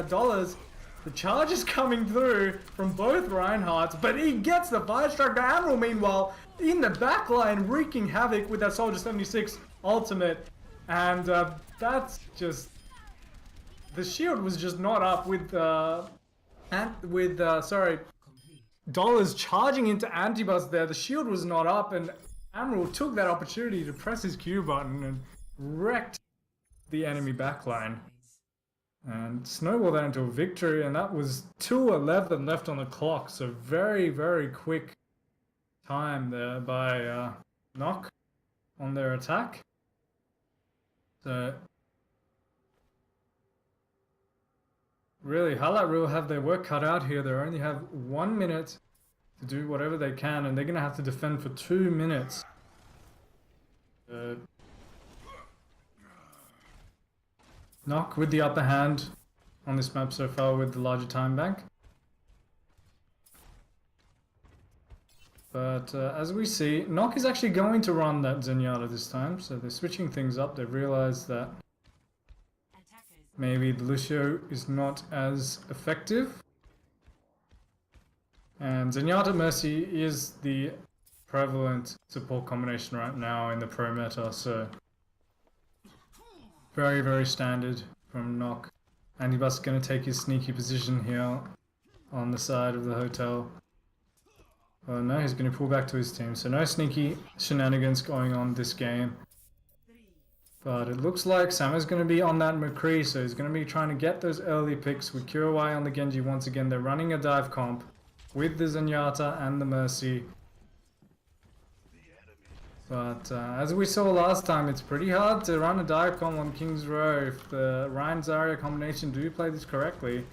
Dollars. The charge is coming through from both Reinhardts, but he gets the Fire Strike. The Admiral, meanwhile, in the backline, wreaking havoc with that Soldier 76 ultimate. And that's just... The shield was just not up with Dollars charging into Antibus there. The shield was not up, and Admiral took that opportunity to press his Q button and wrecked the enemy backline. And snowballed that into a victory, and that was 2:11 left on the clock, so very, very quick time there by NoC on their attack. So really, Highlight Reel have their work cut out here. They only have 1 minute to do whatever they can, and they're going to have to defend for 2 minutes. NoC with the upper hand on this map so far with the larger time bank. But as we see, NoC is actually going to run that Zenyatta this time, so they're switching things up. They've realized that maybe the Lucio is not as effective. And Zenyatta Mercy is the prevalent support combination right now in the pro meta, so very, very standard from NoC. Antibus is going to take his sneaky position here on the side of the hotel. Oh no, he's going to pull back to his team, so no sneaky shenanigans going on this game. But it looks like Samu's going to be on that McCree, so he's going to be trying to get those early picks with QOI on the Genji once again. They're running a dive comp with the Zenyatta and the Mercy. But as we saw last time, it's pretty hard to run a dive comp on King's Row if the Ryan Zarya combination do play this correctly.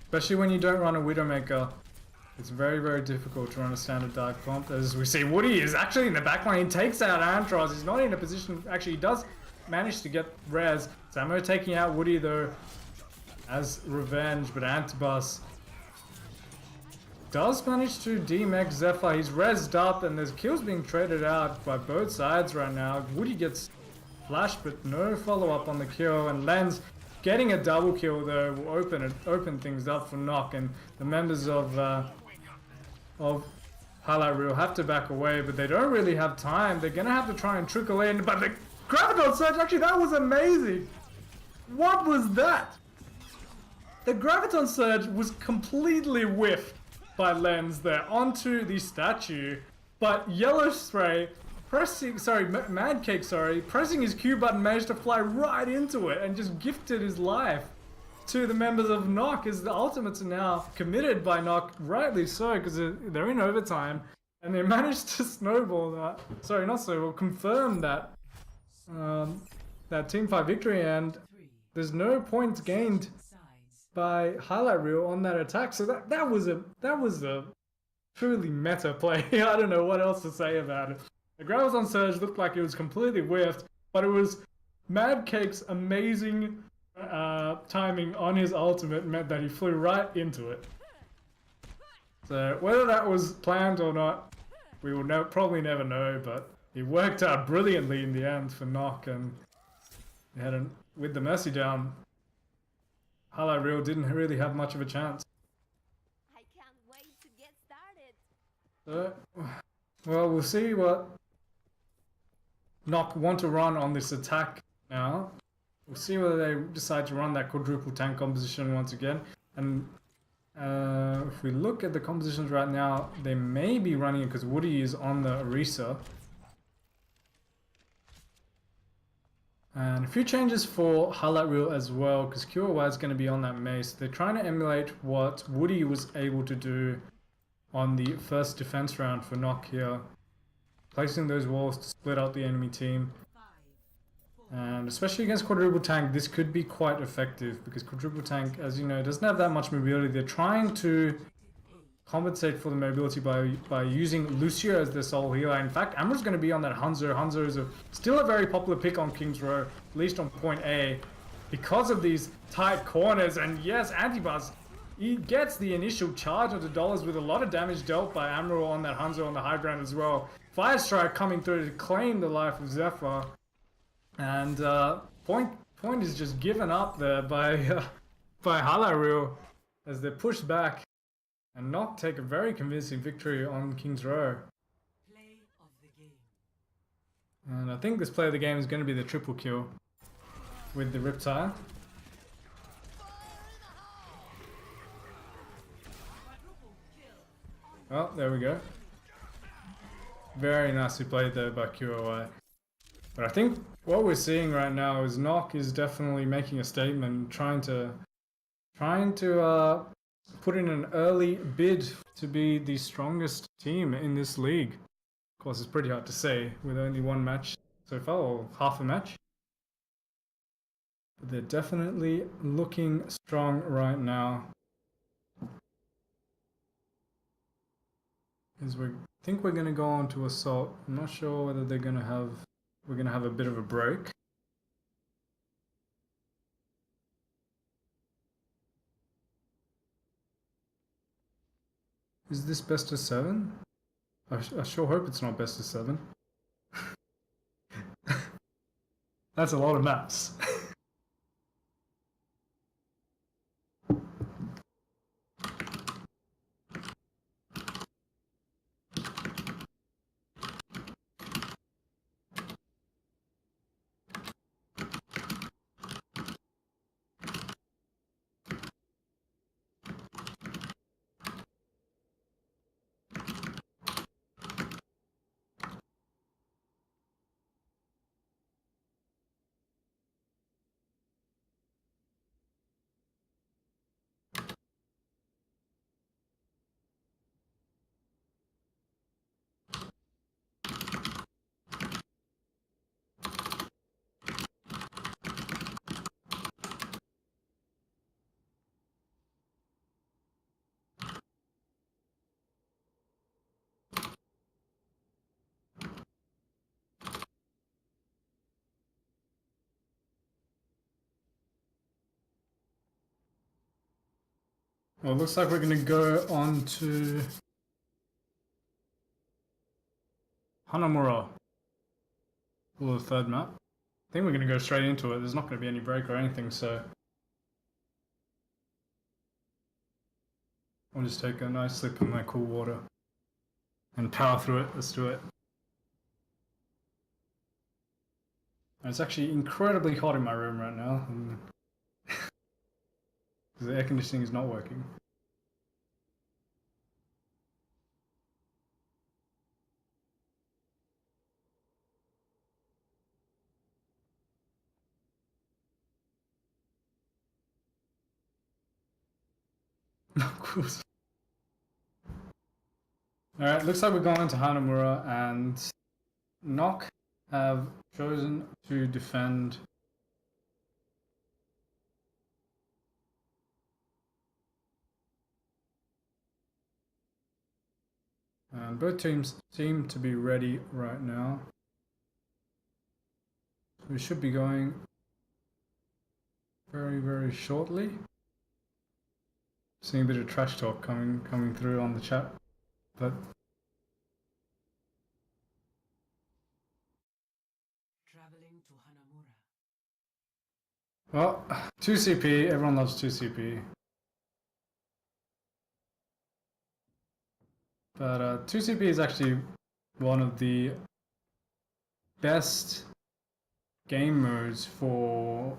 Especially when you don't run a Widowmaker. It's very, very difficult to run a standard dive comp. As we see, Woody is actually in the backline. He takes out Antros. He's not in a position... Actually, he does manage to get res. Samo taking out Woody, though, as revenge. But Antibus does manage to demech Zephyr. He's rezzed up, and there's kills being traded out by both sides right now. Woody gets flashed, but no follow-up on the kill. And Lens getting a double kill, though, will open things up for NoC. And the members of Highlight Reel have to back away, but they don't really have time. They're gonna have to try and trickle in, but the Graviton Surge, actually, that was amazing! What was that? The Graviton Surge was completely whiffed by Lens there onto the statue, but Yellow Spray pressing his Q button managed to fly right into it and just gifted his life to the members of NoC, as the ultimates are now committed by NoC, rightly so, because they're in overtime, and they managed to snowball that, confirm that that team fight victory, and there's no points gained by Highlight Reel on that attack. So that was a truly meta play. I don't know what else to say about it. The Graviton Surge looked like it was completely whiffed, but it was Mad Cake's amazing timing on his ultimate meant that he flew right into it. So whether that was planned or not, we will probably never know, but it worked out brilliantly in the end for NoC, and they had with the Mercy down, Highlight Reel didn't really have much of a chance. I can't wait to get started. So, well, we'll see what NoC want to run on this attack now. We'll see whether they decide to run that quadruple tank composition once again. And if we look at the compositions right now, they may be running it because Woody is on the Orisa. And a few changes for Highlight Reel as well, because QOY is going to be on that Mace. They're trying to emulate what Woody was able to do on the first defense round for NoC here. Placing those walls to split out the enemy team. And especially against quadruple tank, this could be quite effective, because quadruple tank, as you know, doesn't have that much mobility. They're trying to compensate for the mobility by using Lucio as their sole healer. In fact, Amra's going to be on that Hanzo. Hanzo is still a very popular pick on King's Row, at least on point A, because of these tight corners. And yes, Antibuzz, he gets the initial charge of the dollars with a lot of damage dealt by Amra on that Hanzo on the high ground as well. Fire Strike coming through to claim the life of Zephyr. And point is just given up there by Highlight Reel as they're pushed back and NoC take a very convincing victory on King's Row. Play of the game. And I think this play of the game is going to be the triple kill with the Riptide. Oh, there we go. Very nicely played there by QOI. But I think what we're seeing right now is NoC is definitely making a statement, trying to put in an early bid to be the strongest team in this league. Of course, it's pretty hard to say with only one match so far, or half a match. But they're definitely looking strong right now. As we think we're going to go on to assault. I'm not sure whether we're going to have a bit of a break. Is this best of 7? I sure hope it's not best of 7. That's a lot of maps. Well, it looks like we're going to go on to Hanamura for the third map. I think we're going to go straight into it. There's not going to be any break or anything, so I'll just take a nice sip of my cool water and power through it. Let's do it. And it's actually incredibly hot in my room right now. Because the air conditioning is not working. Of course. Alright, looks like we're going into Hanamura, and NoC have chosen to defend and both teams seem to be ready right now. We should be going very, very shortly. Seeing a bit of trash talk coming through on the chat, but Traveling to Hanamura. well, 2CP, everyone loves 2CP. But 2CP is actually one of the best game modes for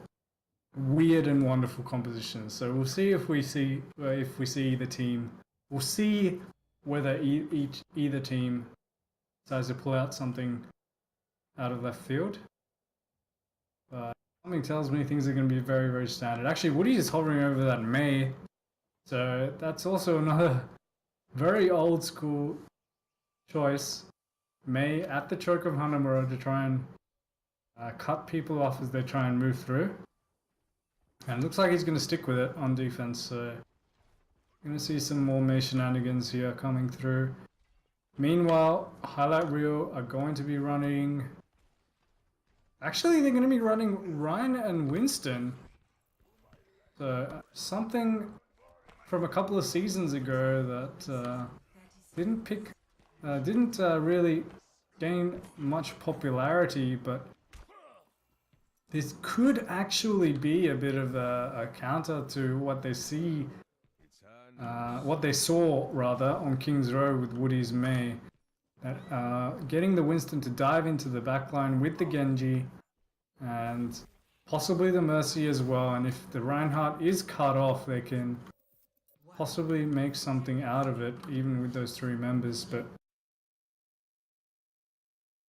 weird and wonderful compositions. So we'll see if we see the team. We'll see whether either team decides to pull out something out of left field. But something tells me things are going to be very, very standard. Actually, Woody is hovering over that Mei, so that's also another very old school choice. Mei at the choke of Hanamura to try and cut people off as they try and move through. And it looks like he's going to stick with it on defense, so you're going to see some more Mei shenanigans here coming through. Meanwhile, Highlight Reel are going to be running... Actually, they're going to be running Ryan and Winston. So, something from a couple of seasons ago that didn't really gain much popularity, but this could actually be a bit of a counter to what they saw rather on King's Row with Woody's Mei. That getting the Winston to dive into the backline with the Genji and possibly the Mercy as well. And if the Reinhardt is cut off, they can possibly make something out of it, even with those three members. But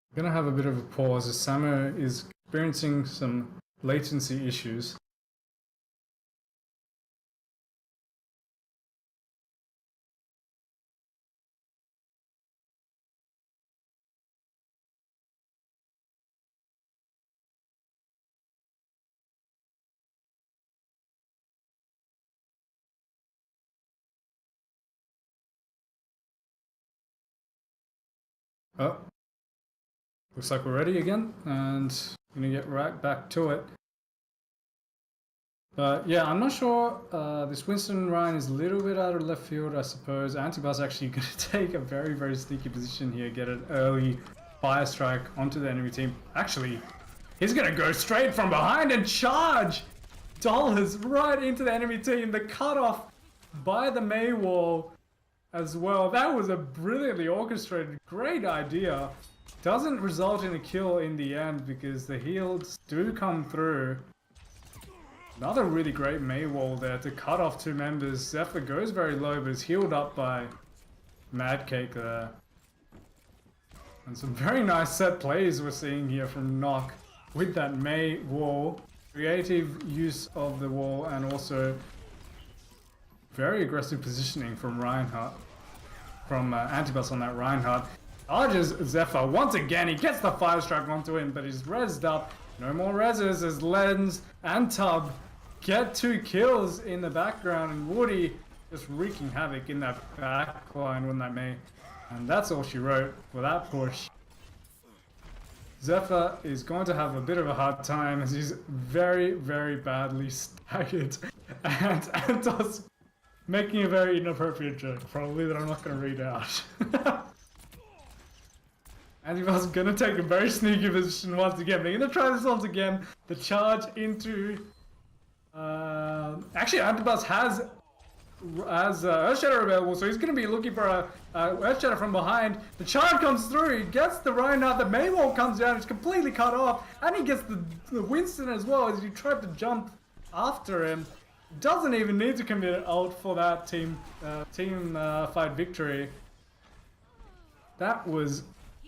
I'm gonna have a bit of a pause as Samo is experiencing some latency issues. Oh, looks like we're ready again, and I'm gonna get right back to it. But yeah, I'm not sure. This Winston Ryan is a little bit out of left field, I suppose. Antibus actually going to take a very, very sneaky position here, get an early fire strike onto the enemy team. Actually, he's going to go straight from behind and charge dollars right into the enemy team. The cutoff by the Mei wall as well. That was a brilliantly orchestrated, great idea. Doesn't result in a kill in the end because the heals do come through. Another really great Mei wall there to cut off two members. Zephyr goes very low but is healed up by Mad Cake there. And some very nice set plays we're seeing here from NoC with that Mei wall. Creative use of the wall and also very aggressive positioning from Reinhardt. From Antibus on that Reinhardt. Charges Zephyr once again. He gets the fire strike onto him but he's rezzed up. No more rezzes as Lens and Tub get 2 kills in the background, and Woody just wreaking havoc in that backline when that Mei. And that's all she wrote for that push. Zephyr is going to have a bit of a hard time as he's very, very badly staggered. And Antos making a very inappropriate joke, probably, that I'm not going to read out. Antipas going to take a very sneaky position once again. They're going to try this once again. The charge into... actually, Antipas has Earthshatter available, so he's going to be looking for a Earthshatter from behind. The charge comes through, he gets the Rhine out, the Maywall comes down, it's completely cut off, and he gets the Winston as well as he tried to jump after him. Doesn't even need to commit an ult for that team fight victory. That was...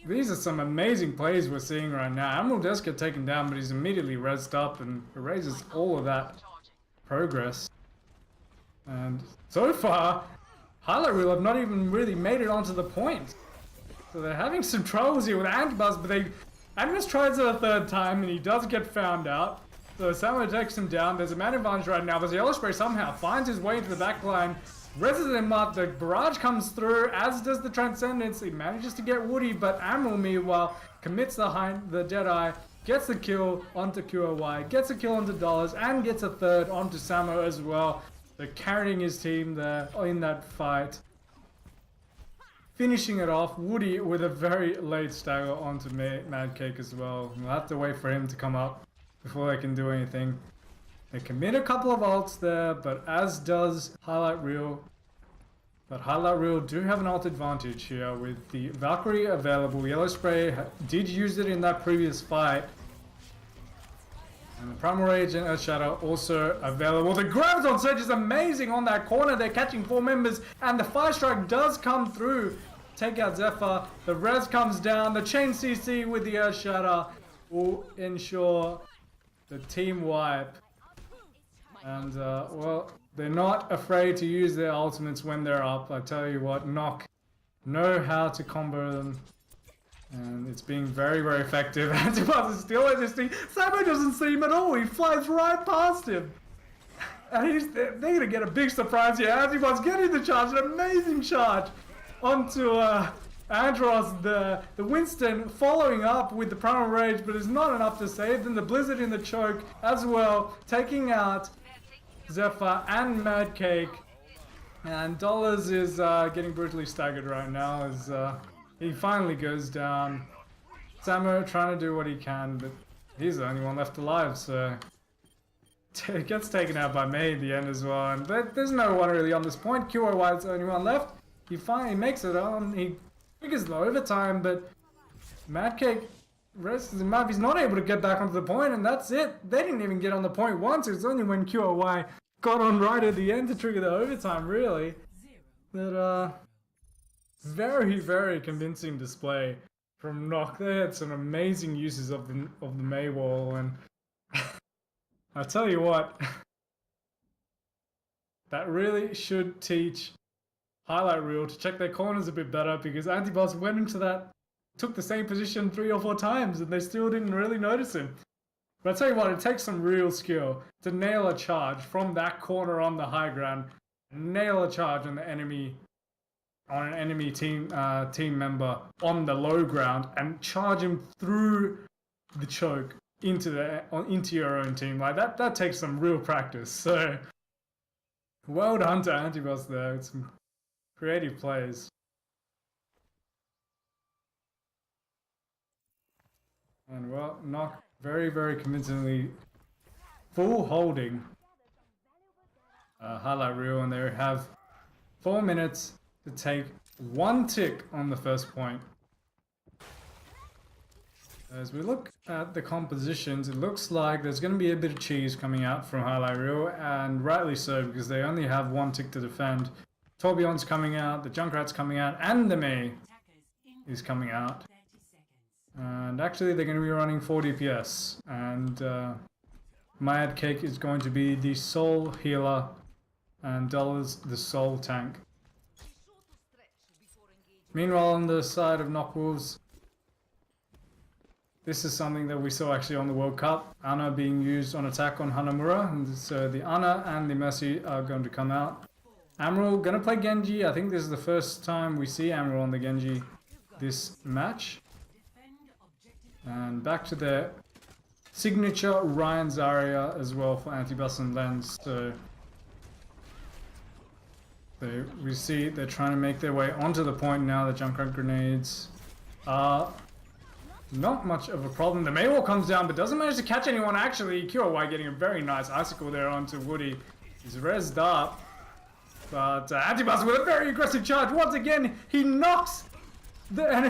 These are some amazing plays we're seeing right now. Admiral does get taken down, but he's immediately rezzed up and erases all of that progress. And so far, Highlight Reel have not even really made it onto the point. So they're having some troubles here with Antipas, but Admiral tries it a third time and he does get found out. So Samuel takes him down. There's a man advantage right now, but the Yellow Spray somehow finds his way into the back line. Reses him up, the barrage comes through, as does the Transcendence. He manages to get Woody, but Admiral, meanwhile, commits the Deadeye, gets the kill onto QOY, gets a kill onto Dollars, and gets a third onto Samo as well. They're carrying his team there in that fight. Finishing it off, Woody with a very late stagger onto Mad Cake as well. We'll have to wait for him to come up before they can do anything. They commit a couple of ults there, but as does Highlight Reel. But Highlight Reel do have an ult advantage here with the Valkyrie available. Yellow Spray did use it in that previous fight. And the Primal Rage and Earthshatter also available. The Graviton Surge is amazing on that corner. They're catching 4 members, and the Fire Strike does come through. Take out Zephyr. The Res comes down. The Chain CC with the Earthshatter will ensure the team wipe. And, well, they're not afraid to use their ultimates when they're up. I tell you what, NoC know how to combo them. And it's being very, very effective. Antipas is still resisting. Samo doesn't see him at all. He flies right past him. And they're going to get a big surprise here. Antipas getting the charge, an amazing charge onto Andros. The Winston following up with the Primal Rage, but it's not enough to save them. The Blizzard in the choke as well, taking out Zephyr and Mad Cake. And Dollars is getting brutally staggered right now as he finally goes down. Samo trying to do what he can, but he's the only one left alive, so it gets taken out by May at the end as well. And there's no one really on this point. QOY is the only one left. He finally makes it on. He figures the overtime, but Mad Cake rests him up. He's not able to get back onto the point, and that's it. They didn't even get on the point once. It was only when QOY got on right at the end to trigger the overtime, really. But, very, very convincing display from NoC. They had some amazing uses of the Maywall, and I tell you what, that really should teach Highlight Reel to check their corners a bit better, because Antipas went into that, took the same position 3 or 4 times, and they still didn't really notice him. But I tell you what, it takes some real skill to nail a charge from that corner on the high ground, nail a charge on the enemy, on an enemy team member on the low ground, and charge him through the choke into your own team. Like that takes some real practice. So well done to Antipas there. It's some creative plays. And well, NoC very, very convincingly full holding Highlight Reel, and they have 4 minutes to take 1 tick on the first point. As we look at the compositions, it looks like there's going to be a bit of cheese coming out from Highlight Reel, and rightly so, because they only have 1 tick to defend. Tourbillon's coming out, the Junkrat's coming out, and the Mei is coming out. And actually they're going to be running 4 DPS, and Mad Cake is going to be the Soul Healer, and Dollars the Soul Tank. Meanwhile, on the side of NoC Wolves, this is something that we saw actually on the World Cup. Ana being used on attack on Hanamura, and so the Ana and the Mercy are going to come out. Amaral going to play Genji. I think this is the first time we see Amaral on the Genji this match. And back to their signature Ryan Zarya as well for Antipas and Lens. So We see they're trying to make their way onto the point now. The Junkrat grenades are not much of a problem. The Maywall comes down but doesn't manage to catch anyone actually. QOY getting a very nice icicle there onto Woody. He's rezzed up. But Antibus with a very aggressive charge. Once again, he knocks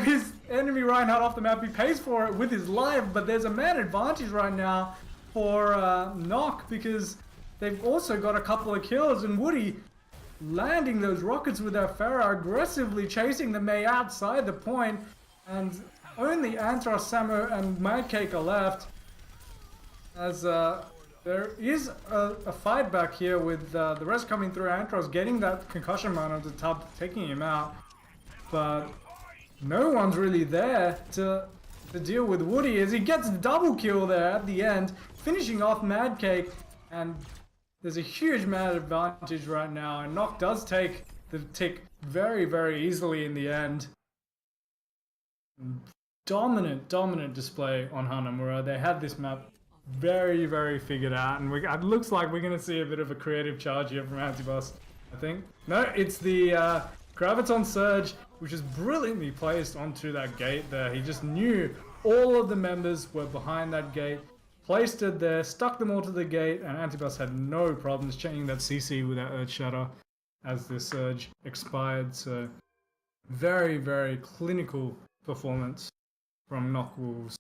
his enemy Reinhardt off the map. He pays for it with his life, but there's a man advantage right now for NoC because they've also got a couple of kills, and Woody landing those rockets with their Pharah, aggressively chasing the Mei outside the point, and only Antros, Samo, and Madcake are left. As there is a fight back here with the rest coming through. Antros getting that concussion mine on the top, taking him out, but no one's really there to deal with Woody as he gets the double kill there at the end, finishing off Madcake, and there's a huge mad advantage right now, and NoC does take the tick very, very easily in the end. Dominant display on Hanamura. They had this map very, very figured out, and it looks like we're going to see a bit of a creative charge here from Antibus, I think. No, it's the Graviton Surge, which is brilliantly placed onto that gate there. He just knew all of the members were behind that gate, placed it there, stuck them all to the gate, and Antibus had no problems chaining that CC with that Earth Shatter as the Surge expired. So very, very clinical performance from NoC Wolves.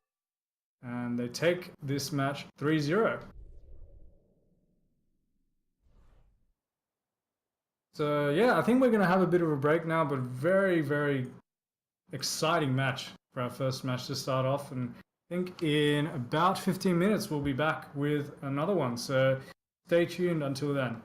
And they take this match 3-0. So yeah, I think we're going to have a bit of a break now, but very, very exciting match for our first match to start off. And I think in about 15 minutes we'll be back with another one. So stay tuned until then.